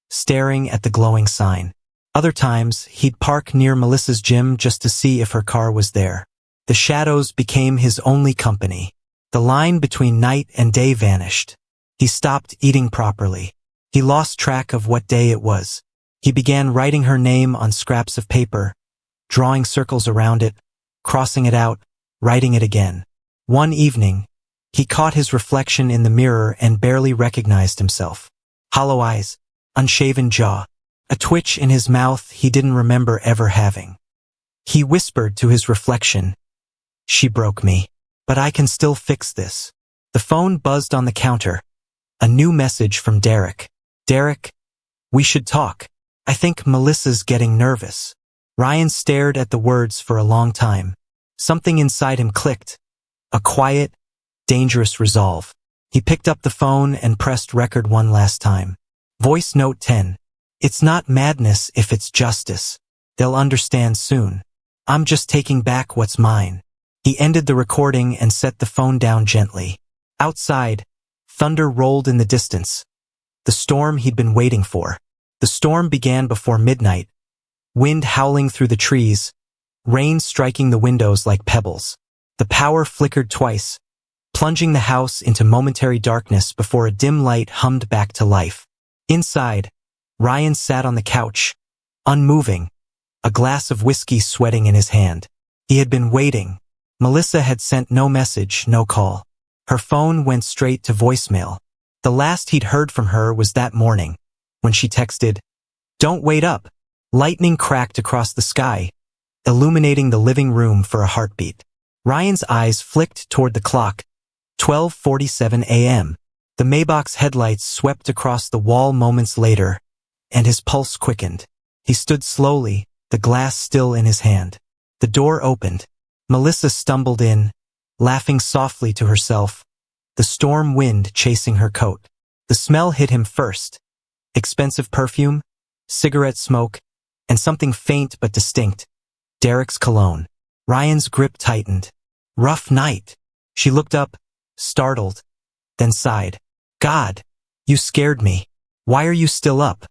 Speaker 1: staring at the glowing sign. Other times, he'd park near Melissa's gym just to see if her car was there. The shadows became his only company. The line between night and day vanished. He stopped eating properly. He lost track of what day it was. He began writing her name on scraps of paper, drawing circles around it, crossing it out, writing it again. One evening, he caught his reflection in the mirror and barely recognized himself. Hollow eyes, unshaven jaw, a twitch in his mouth he didn't remember ever having. He whispered to his reflection, "She broke me. But I can still fix this." The phone buzzed on the counter. A new message from Derek. "Derek, we should talk. I think Melissa's getting nervous." Ryan stared at the words for a long time. Something inside him clicked. A quiet, dangerous resolve. He picked up the phone and pressed record one last time. Voice note 10. It's not madness if it's justice. They'll understand soon. I'm just taking back what's mine. He ended the recording and set the phone down gently. Outside, thunder rolled in the distance. The storm he'd been waiting for. The storm began before midnight. Wind howling through the trees, rain striking the windows like pebbles. The power flickered twice, plunging the house into momentary darkness before a dim light hummed back to life. Inside, Ryan sat on the couch, unmoving, a glass of whiskey sweating in his hand. He had been waiting. Melissa had sent no message, no call. Her phone went straight to voicemail. The last he'd heard from her was that morning, when she texted, "Don't wait up." Lightning cracked across the sky, illuminating the living room for a heartbeat. Ryan's eyes flicked toward the clock. 12:47 a.m. The Maybach's headlights swept across the wall moments later, and his pulse quickened. He stood slowly, the glass still in his hand. The door opened. Melissa stumbled in, laughing softly to herself, the storm wind chasing her coat. The smell hit him first. Expensive perfume, cigarette smoke, and something faint but distinct. Derek's cologne. Ryan's grip tightened. Rough night. She looked up, startled, then sighed. "God, you scared me. Why are you still up?"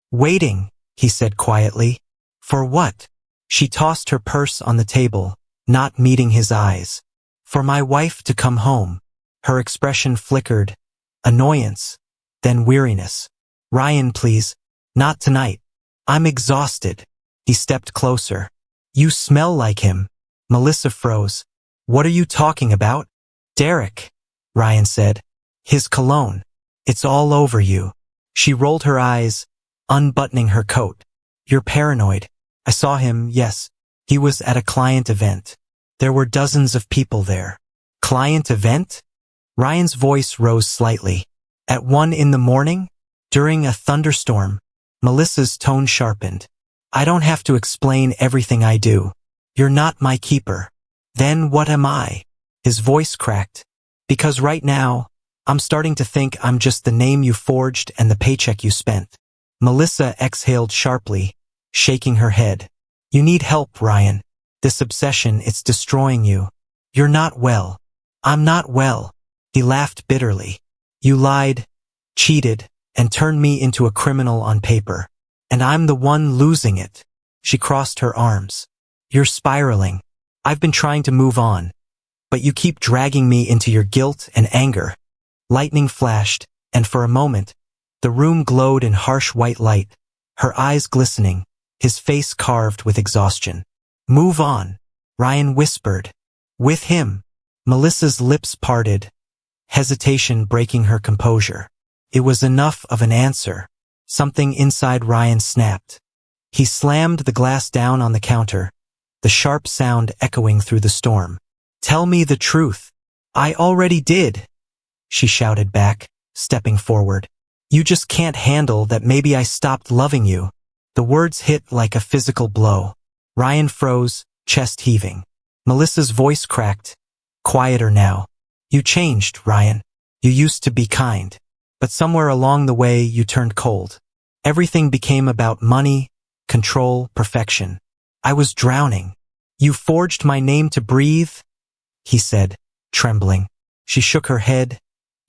Speaker 1: "Waiting," he said quietly. "For what?" She tossed her purse on the table, not meeting his eyes. "For my wife to come home." Her expression flickered. Annoyance, then weariness. "Ryan, please. Not tonight. I'm exhausted." He stepped closer. "You smell like him." Melissa froze. "What are you talking about?" "Derek," Ryan said. "His cologne. It's all over you." She rolled her eyes, unbuttoning her coat. "You're paranoid. I saw him, yes. He was at a client event. There were dozens of people there." "Client event?" Ryan's voice rose slightly. "At 1 in the morning? During a thunderstorm?" Melissa's tone sharpened. "I don't have to explain everything I do. You're not my keeper." "Then what am I?" His voice cracked. "Because right now, I'm starting to think I'm just the name you forged and the paycheck you spent." Melissa exhaled sharply, shaking her head. "You need help, Ryan. This obsession, it's destroying you. You're not well." "I'm not well." He laughed bitterly. "You lied, cheated, and turned me into a criminal on paper. And I'm the one losing it." She crossed her arms. "You're spiraling. I've been trying to move on. But you keep dragging me into your guilt and anger." Lightning flashed, and for a moment, the room glowed in harsh white light, her eyes glistening, his face carved with exhaustion. "Move on," Ryan whispered. "With him." Melissa's lips parted, hesitation breaking her composure. It was enough of an answer. Something inside Ryan snapped. He slammed the glass down on the counter, the sharp sound echoing through the storm. Tell me the truth. I already did, she shouted back, stepping forward. You just can't handle that maybe I stopped loving you. The words hit like a physical blow. Ryan froze, chest heaving. Melissa's voice cracked. Quieter now. You changed, Ryan. You used to be kind. But somewhere along the way you turned cold. Everything became about money, control, perfection. I was drowning. You forged my name to breathe, he said, trembling. She shook her head,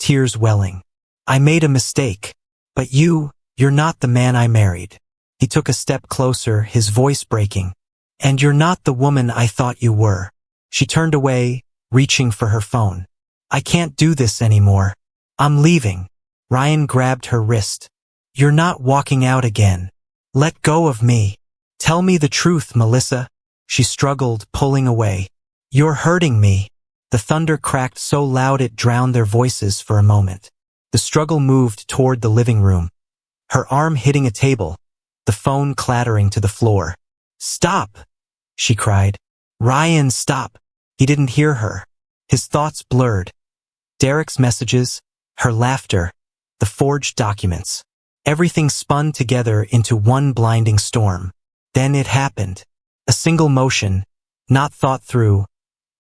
Speaker 1: tears welling. I made a mistake. But you're not the man I married. He took a step closer, his voice breaking. And you're not the woman I thought you were. She turned away, reaching for her phone. I can't do this anymore. I'm leaving. Ryan grabbed her wrist. You're not walking out again. Let go of me. Tell me the truth, Melissa. She struggled, pulling away. You're hurting me. The thunder cracked so loud it drowned their voices for a moment. The struggle moved toward the living room. Her arm hitting a table, the phone clattering to the floor. Stop, she cried. Ryan, stop. He didn't hear her. His thoughts blurred. Derek's messages, her laughter, the forged documents. Everything spun together into one blinding storm. Then it happened. A single motion, not thought through.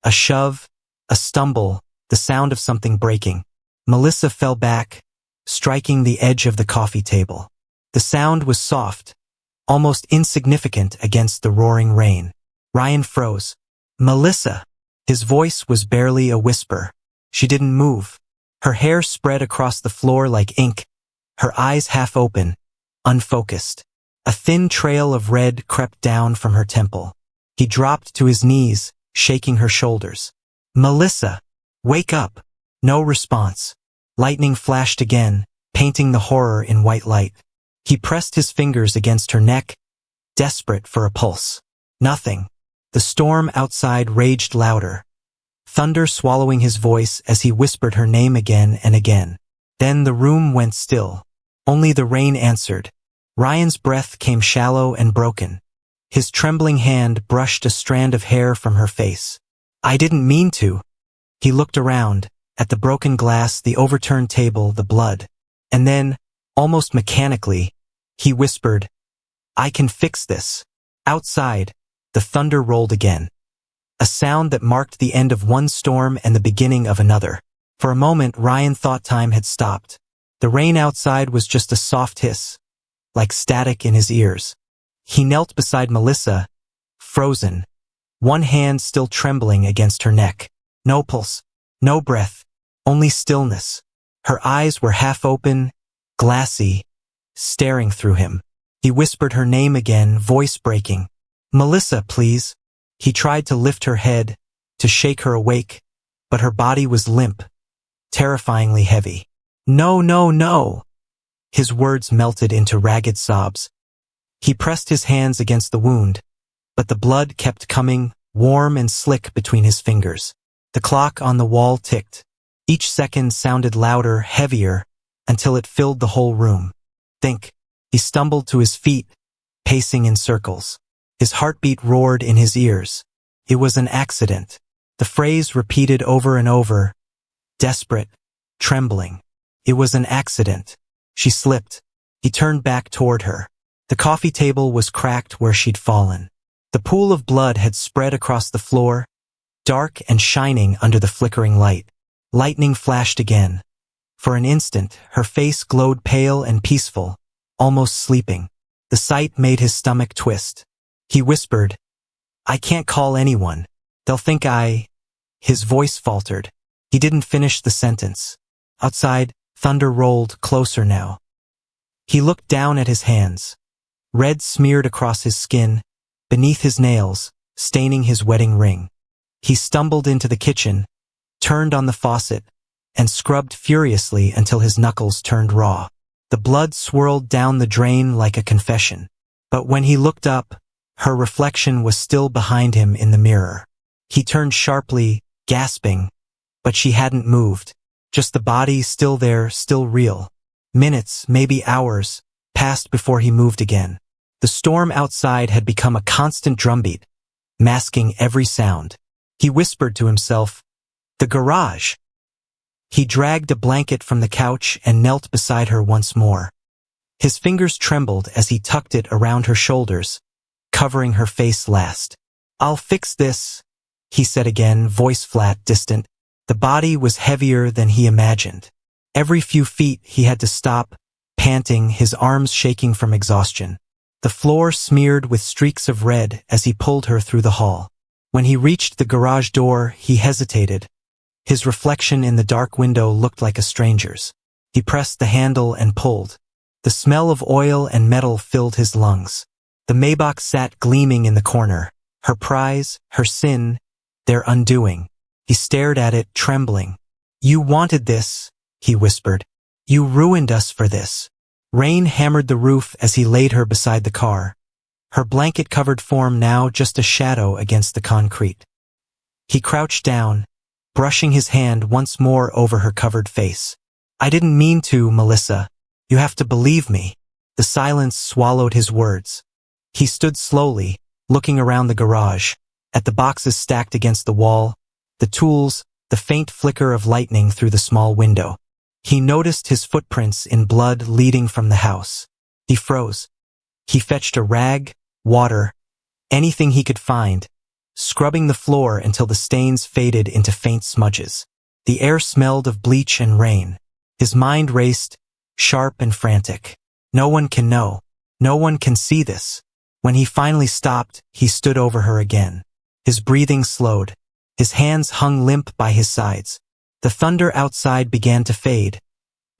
Speaker 1: A shove, a stumble, the sound of something breaking. Melissa fell back, striking the edge of the coffee table. The sound was soft, almost insignificant against the roaring rain. Ryan froze. Melissa! His voice was barely a whisper. She didn't move. Her hair spread across the floor like ink, her eyes half open, unfocused. A thin trail of red crept down from her temple. He dropped to his knees, shaking her shoulders. Melissa! Wake up! No response. Lightning flashed again, painting the horror in white light. He pressed his fingers against her neck, desperate for a pulse. Nothing. The storm outside raged louder, thunder swallowing his voice as he whispered her name again and again. Then the room went still. Only the rain answered. Ryan's breath came shallow and broken. His trembling hand brushed a strand of hair from her face. I didn't mean to. He looked around, at the broken glass, the overturned table, the blood. And then, almost mechanically, he whispered, I can fix this. Outside, the thunder rolled again. A sound that marked the end of one storm and the beginning of another. For a moment, Ryan thought time had stopped. The rain outside was just a soft hiss, like static in his ears. He knelt beside Melissa, frozen, one hand still trembling against her neck. No pulse, no breath, only stillness. Her eyes were half open, glassy, staring through him. He whispered her name again, voice breaking. Melissa, please. He tried to lift her head, to shake her awake, but her body was limp, terrifyingly heavy. No, no, no. His words melted into ragged sobs. He pressed his hands against the wound, but the blood kept coming, warm and slick between his fingers. The clock on the wall ticked. Each second sounded louder, heavier, until it filled the whole room. Think. He stumbled to his feet, pacing in circles. His heartbeat roared in his ears. It was an accident. The phrase repeated over and over, desperate, trembling. It was an accident. She slipped. He turned back toward her. The coffee table was cracked where she'd fallen. The pool of blood had spread across the floor, dark and shining under the flickering light. Lightning flashed again. For an instant, her face glowed pale and peaceful, almost sleeping. The sight made his stomach twist. He whispered, I can't call anyone. They'll think I... His voice faltered. He didn't finish the sentence. Outside, thunder rolled closer now. He looked down at his hands. Red smeared across his skin, beneath his nails, staining his wedding ring. He stumbled into the kitchen, turned on the faucet, and scrubbed furiously until his knuckles turned raw. The blood swirled down the drain like a confession. But when he looked up, her reflection was still behind him in the mirror. He turned sharply, gasping, but she hadn't moved. Just the body still there, still real. Minutes, maybe hours, passed before he moved again. The storm outside had become a constant drumbeat, masking every sound. He whispered to himself, "The garage." He dragged a blanket from the couch and knelt beside her once more. His fingers trembled as he tucked it around her shoulders, covering her face last. "I'll fix this," he said again, voice flat, distant. The body was heavier than he imagined. Every few feet he had to stop, panting, his arms shaking from exhaustion. The floor smeared with streaks of red as he pulled her through the hall. When he reached the garage door, he hesitated. His reflection in the dark window looked like a stranger's. He pressed the handle and pulled. The smell of oil and metal filled his lungs. The Maybach sat gleaming in the corner. Her prize, her sin, their undoing. He stared at it, trembling. "You wanted this," he whispered. "You ruined us for this." Rain hammered the roof as he laid her beside the car, her blanket-covered form now just a shadow against the concrete. He crouched down, brushing his hand once more over her covered face. "I didn't mean to, Melissa. You have to believe me." The silence swallowed his words. He stood slowly, looking around the garage, at the boxes stacked against the wall, the tools, the faint flicker of lightning through the small window. He noticed his footprints in blood leading from the house. He froze. He fetched a rag, water, anything he could find, scrubbing the floor until the stains faded into faint smudges. The air smelled of bleach and rain. His mind raced, sharp and frantic. No one can know. No one can see this. When he finally stopped, he stood over her again. His breathing slowed. His hands hung limp by his sides. The thunder outside began to fade,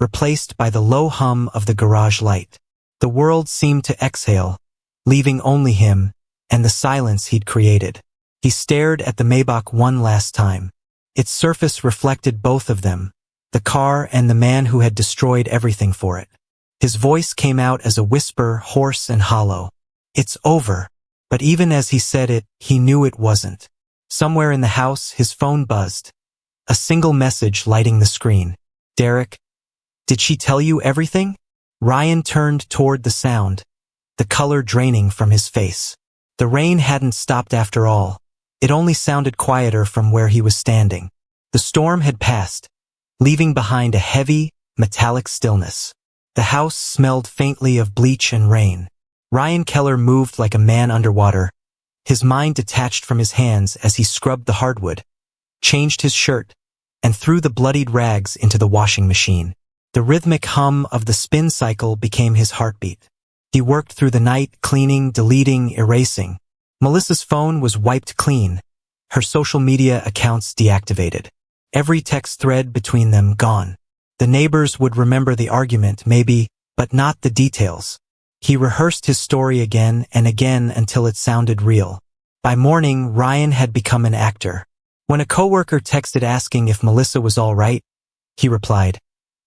Speaker 1: replaced by the low hum of the garage light. The world seemed to exhale, leaving only him and the silence he'd created. He stared at the Maybach one last time. Its surface reflected both of them, the car and the man who had destroyed everything for it. His voice came out as a whisper, hoarse and hollow. "It's over." But even as he said it, he knew it wasn't. Somewhere in the house, his phone buzzed. A single message lighting the screen. "Derek, did she tell you everything?" Ryan turned toward the sound, the color draining from his face. The rain hadn't stopped after all. It only sounded quieter from where he was standing. The storm had passed, leaving behind a heavy, metallic stillness. The house smelled faintly of bleach and rain. Ryan Keller moved like a man underwater, his mind detached from his hands as he scrubbed the hardwood, changed his shirt, and threw the bloodied rags into the washing machine. The rhythmic hum of the spin cycle became his heartbeat. He worked through the night, cleaning, deleting, erasing. Melissa's phone was wiped clean, her social media accounts deactivated. Every text thread between them gone. The neighbors would remember the argument, maybe, but not the details. He rehearsed his story again and again until it sounded real. By morning, Ryan had become an actor. When a coworker texted asking if Melissa was all right, he replied,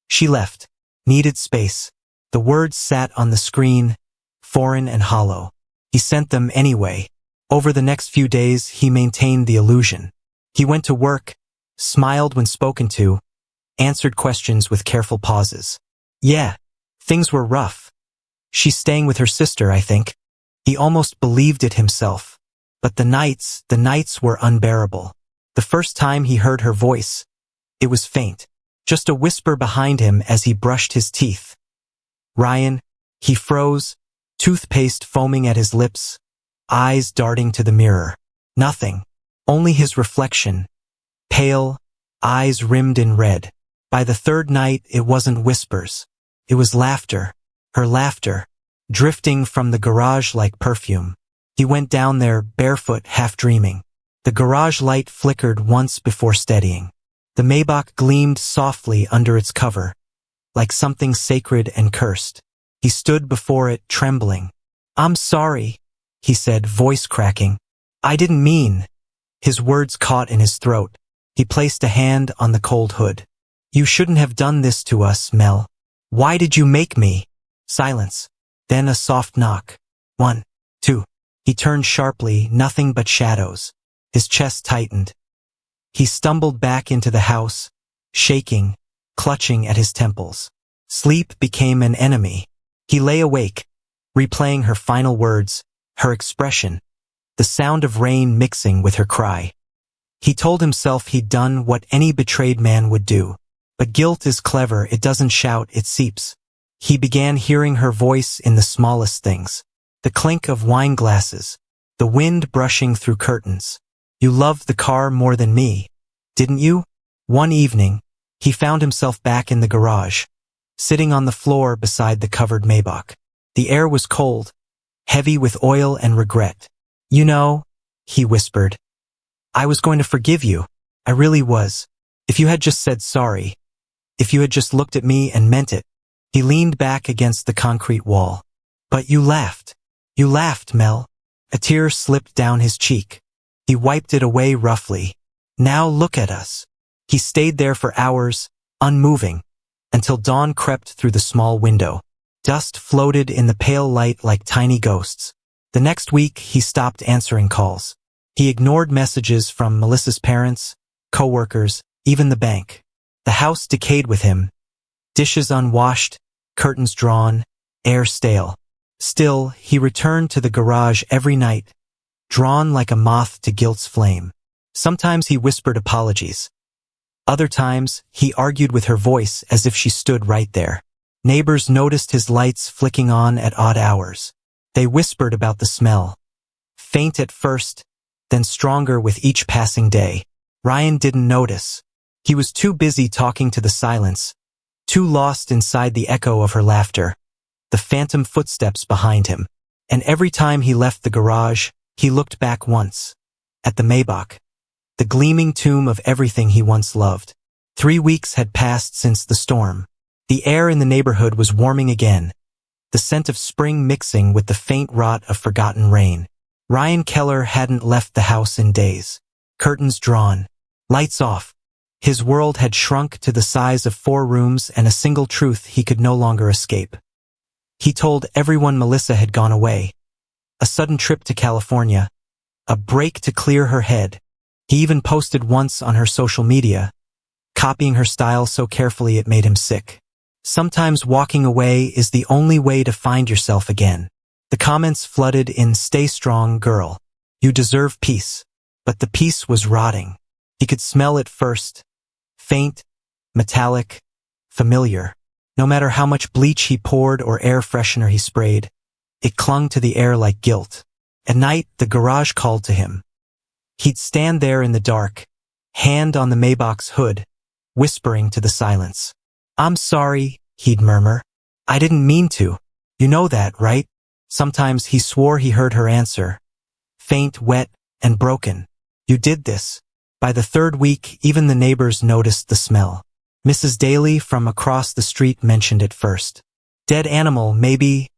Speaker 1: "She left. Needed space." The words sat on the screen, foreign and hollow. He sent them anyway. Over the next few days, he maintained the illusion. He went to work, smiled when spoken to, answered questions with careful pauses. "Yeah, things were rough. She's staying with her sister, I think." He almost believed it himself. But the nights were unbearable. The first time he heard her voice, it was faint, just a whisper behind him as he brushed his teeth. "Ryan," he froze, toothpaste foaming at his lips, eyes darting to the mirror. Nothing, only his reflection, pale, eyes rimmed in red. By the third night, it wasn't whispers. It was laughter, her laughter, drifting from the garage like perfume. He went down there, barefoot, half dreaming. The garage light flickered once before steadying. The Maybach gleamed softly under its cover, like something sacred and cursed. He stood before it, trembling. "I'm sorry," he said, voice cracking. "I didn't mean." His words caught in his throat. He placed a hand on the cold hood. "You shouldn't have done this to us, Mel. Why did you make me?" Silence. Then a soft knock. 1, 2. He turned sharply, nothing but shadows. His chest tightened. He stumbled back into the house, shaking, clutching at his temples. Sleep became an enemy. He lay awake, replaying her final words, her expression, the sound of rain mixing with her cry. He told himself he'd done what any betrayed man would do. But guilt is clever, it doesn't shout, it seeps. He began hearing her voice in the smallest things. The clink of wine glasses, the wind brushing through curtains. You loved the car more than me, didn't you? One evening, he found himself back in the garage, sitting on the floor beside the covered Maybach. The air was cold, heavy with oil and regret. You know, he whispered, I was going to forgive you. I really was. If you had just said sorry. If you had just looked at me and meant it. He leaned back against the concrete wall. But you laughed. You laughed, Mel. A tear slipped down his cheek. He wiped it away roughly. Now look at us. He stayed there for hours, unmoving, until dawn crept through the small window. Dust floated in the pale light like tiny ghosts. The next week, he stopped answering calls. He ignored messages from Melissa's parents, co-workers, even the bank. The house decayed with him. Dishes unwashed, curtains drawn, air stale. Still, he returned to the garage every night, drawn like a moth to guilt's flame. Sometimes he whispered apologies. Other times, he argued with her voice as if she stood right there. Neighbors noticed his lights flicking on at odd hours. They whispered about the smell. Faint at first, then stronger with each passing day. Ryan didn't notice. He was too busy talking to the silence, too lost inside the echo of her laughter, the phantom footsteps behind him. And every time he left the garage, he looked back once. At the Maybach, the gleaming tomb of everything he once loved. 3 weeks had passed since the storm. The air in the neighborhood was warming again, the scent of spring mixing with the faint rot of forgotten rain. Ryan Keller hadn't left the house in days. Curtains drawn, lights off. His world had shrunk to the size of 4 rooms and a single truth he could no longer escape. He told everyone Melissa had gone away. A sudden trip to California. A break to clear her head. He even posted once on her social media, copying her style so carefully it made him sick. Sometimes walking away is the only way to find yourself again. The comments flooded in "Stay strong, girl. You deserve peace." But the peace was rotting. He could smell it first. Faint, metallic, familiar. No matter how much bleach he poured or air freshener he sprayed, it clung to the air like guilt. At night, the garage called to him. He'd stand there in the dark, hand on the Maybach's hood, whispering to the silence. "I'm sorry," he'd murmur. "I didn't mean to. You know that, right?" Sometimes he swore he heard her answer. Faint, wet, and broken. "You did this." By the 3rd week, even the neighbors noticed the smell. Mrs. Daly from across the street mentioned it first. "Dead animal, maybe,"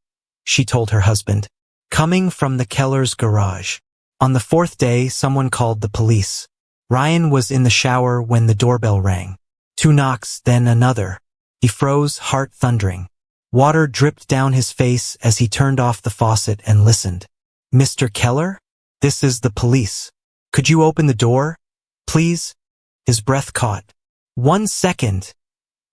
Speaker 1: she told her husband. Coming from the Keller's garage. On the 4th day, someone called the police. Ryan was in the shower when the doorbell rang. 2 knocks, then another. He froze, heart thundering. Water dripped down his face as he turned off the faucet and listened. "Mr. Keller? This is the police. Could you open the door? Please?" His breath caught. "1 second,"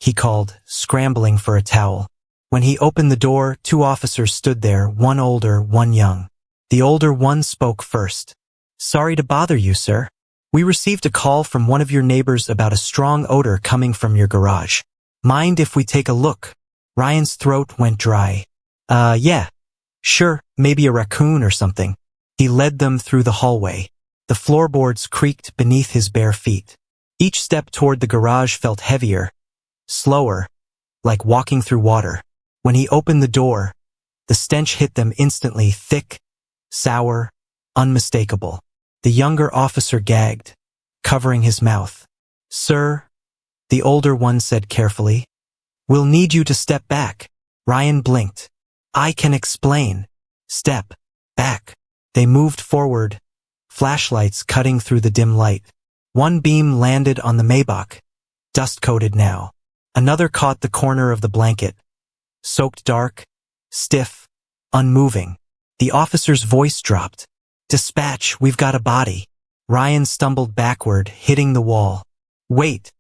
Speaker 1: he called, scrambling for a towel. When he opened the door, 2 officers stood there, one older, one young. The older one spoke first. "Sorry to bother you, sir. We received a call from one of your neighbors about a strong odor coming from your garage. Mind if we take a look?" Ryan's throat went dry. Yeah. Sure, maybe a raccoon or something." He led them through the hallway. The floorboards creaked beneath his bare feet. Each step toward the garage felt heavier, slower, like walking through water. When he opened the door, the stench hit them instantly, thick, sour, unmistakable. The younger officer gagged, covering his mouth. "Sir," the older one said carefully, "we'll need you to step back." Ryan blinked. "I can explain." "Step back." They moved forward, flashlights cutting through the dim light. One beam landed on the Maybach, dust-coated now. Another caught the corner of the blanket, soaked dark, stiff, unmoving. The officer's voice dropped. "Dispatch, we've got a body." Ryan stumbled backward, hitting the wall. "Wait.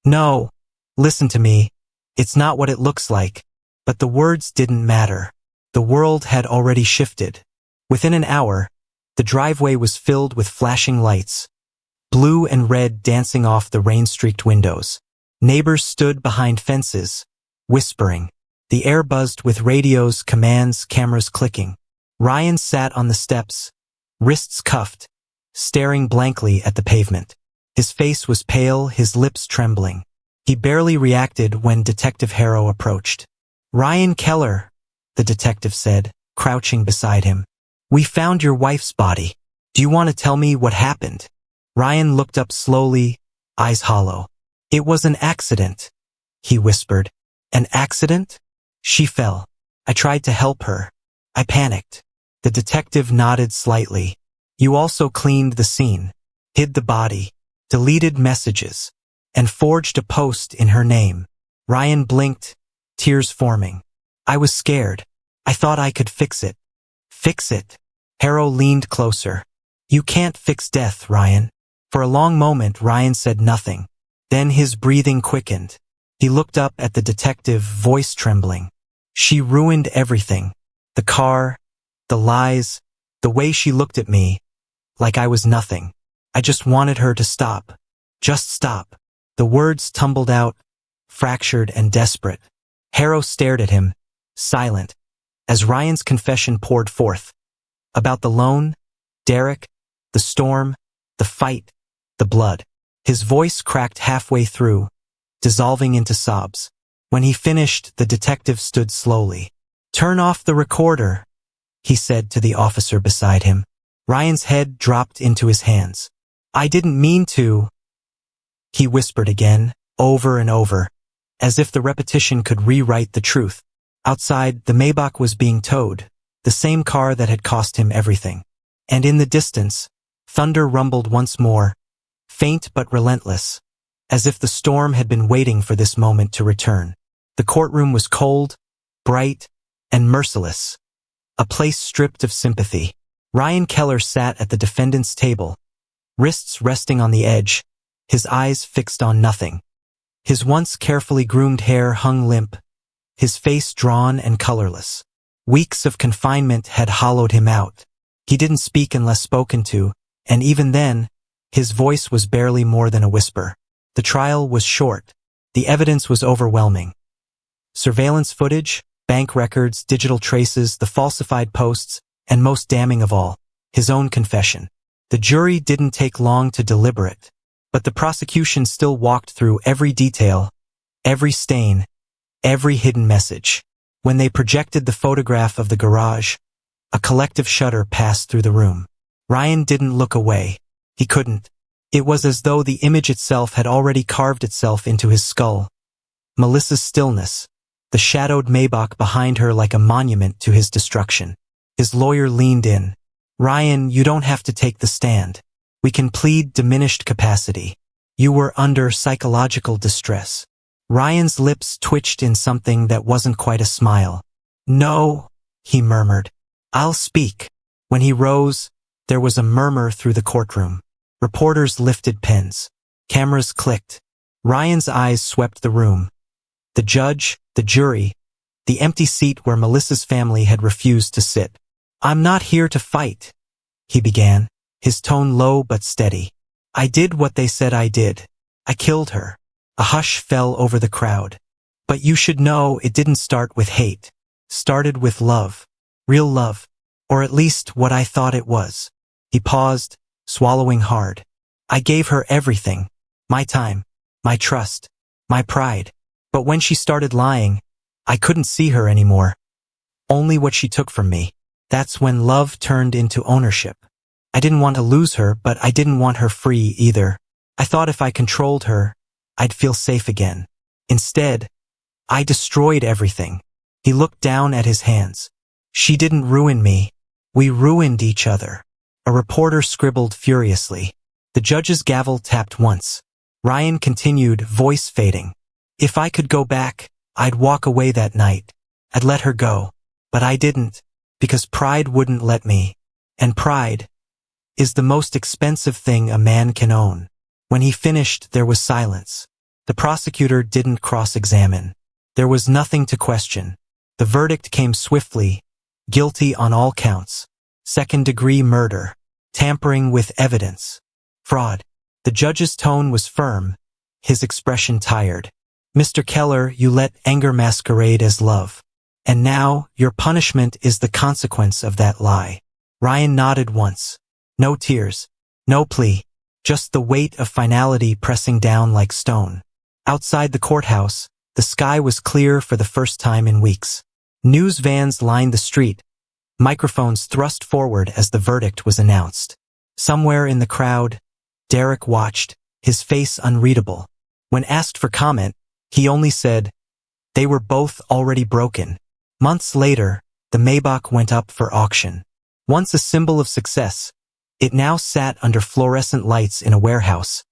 Speaker 1: No. Listen to me. It's not what it looks like." But the words didn't matter. The world had already shifted. Within an hour, the driveway was filled with flashing lights. blue and red dancing off the rain-streaked windows. Neighbors stood behind fences, whispering. The air buzzed with radios, commands, cameras clicking. Ryan sat on the steps, wrists cuffed, staring blankly at the pavement. His face was pale, his lips trembling. He barely reacted when Detective Harrow approached. "Ryan Keller," the detective said, crouching beside him. "We found your wife's body. Do you want to tell me what happened?" Ryan looked up slowly, eyes hollow. "It was an accident," he whispered. "An accident? She fell. I tried to help her. I panicked." The detective nodded slightly. "You also cleaned the scene, hid the body, deleted messages, and forged a post in her name." Ryan blinked, tears forming. "I was scared. I thought I could fix it." "Fix it?" Harrow leaned closer. "You can't fix death, Ryan." For a long moment, Ryan said nothing. Then his breathing quickened. He looked up at the detective, voice trembling. "She ruined everything. The car, the lies, the way she looked at me, like I was nothing. I just wanted her to stop. Just stop." The words tumbled out, fractured and desperate. Harrow stared at him, silent, as Ryan's confession poured forth. About the loan, Derek, the storm, the fight, the blood. His voice cracked halfway through, dissolving into sobs. When he finished, the detective stood slowly. "Turn off the recorder," he said to the officer beside him. Ryan's head dropped into his hands. "I didn't mean to," he whispered again, over and over, as if the repetition could rewrite the truth. Outside, the Maybach was being towed, the same car that had cost him everything. And in the distance, thunder rumbled once more, faint but relentless, as if the storm had been waiting for this moment to return. The courtroom was cold, bright, and merciless, a place stripped of sympathy. Ryan Keller sat at the defendant's table, wrists resting on the edge, his eyes fixed on nothing. His once carefully groomed hair hung limp, his face drawn and colorless. Weeks of confinement had hollowed him out. He didn't speak unless spoken to, and even then, his voice was barely more than a whisper. The trial was short. The evidence was overwhelming. Surveillance footage, bank records, digital traces, the falsified posts, and most damning of all, his own confession. The jury didn't take long to deliberate, but the prosecution still walked through every detail, every stain, every hidden message. When they projected the photograph of the garage, a collective shudder passed through the room. Ryan didn't look away. He couldn't. It was as though the image itself had already carved itself into his skull. Melissa's stillness, the shadowed Maybach behind her like a monument to his destruction. His lawyer leaned in. "Ryan, you don't have to take the stand. We can plead diminished capacity. You were under psychological distress." Ryan's lips twitched in something that wasn't quite a smile. "No," he murmured. "I'll speak." When he rose, there was a murmur through the courtroom. Reporters lifted pens. Cameras clicked. Ryan's eyes swept the room. The judge, the jury, the empty seat where Melissa's family had refused to sit. "I'm not here to fight," he began, his tone low but steady. "I did what they said I did. I killed her." A hush fell over the crowd. "But you should know it didn't start with hate. Started with love. Real love. Or at least what I thought it was." He paused, swallowing hard. "I gave her everything. My time, my trust, my pride. But when she started lying, I couldn't see her anymore. Only what she took from me. That's when love turned into ownership. I didn't want to lose her, but I didn't want her free either. I thought if I controlled her, I'd feel safe again. Instead, I destroyed everything." He looked down at his hands. "She didn't ruin me. We ruined each other." A reporter scribbled furiously. The judge's gavel tapped once. Ryan continued, voice fading. "If I could go back, I'd walk away that night. I'd let her go. But I didn't, because pride wouldn't let me. And pride is the most expensive thing a man can own." When he finished, there was silence. The prosecutor didn't cross-examine. There was nothing to question. The verdict came swiftly, guilty on all counts. Second-degree murder, tampering with evidence, fraud. The judge's tone was firm, his expression tired. Mr. Keller, you let anger masquerade as love. And now, your punishment is the consequence of that lie. Ryan nodded once. No tears, no plea, just the weight of finality pressing down like stone. Outside the courthouse, the sky was clear for the first time in weeks. News vans lined the street, microphones thrust forward as the verdict was announced. Somewhere in the crowd, Derek watched, his face unreadable. When asked for comment, he only said, "They were both already broken." Months later, the Maybach went up for auction. Once a symbol of success, it now sat under fluorescent lights in a warehouse,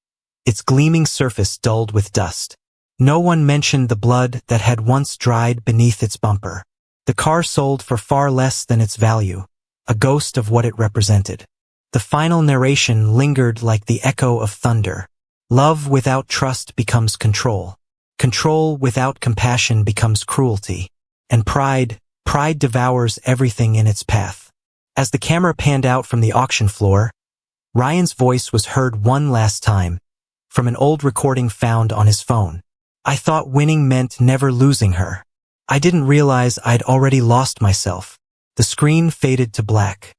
Speaker 1: its gleaming surface dulled with dust. No one mentioned the blood that had once dried beneath its bumper. The car sold for far less than its value, a ghost of what it represented. The final narration lingered like the echo of thunder. Love without trust becomes control. Control without compassion becomes cruelty. And pride devours everything in its path. As the camera panned out from the auction floor, Ryan's voice was heard one last time, from an old recording found on his phone. "I thought winning meant never losing her. I didn't realize I'd already lost myself." The screen faded to black.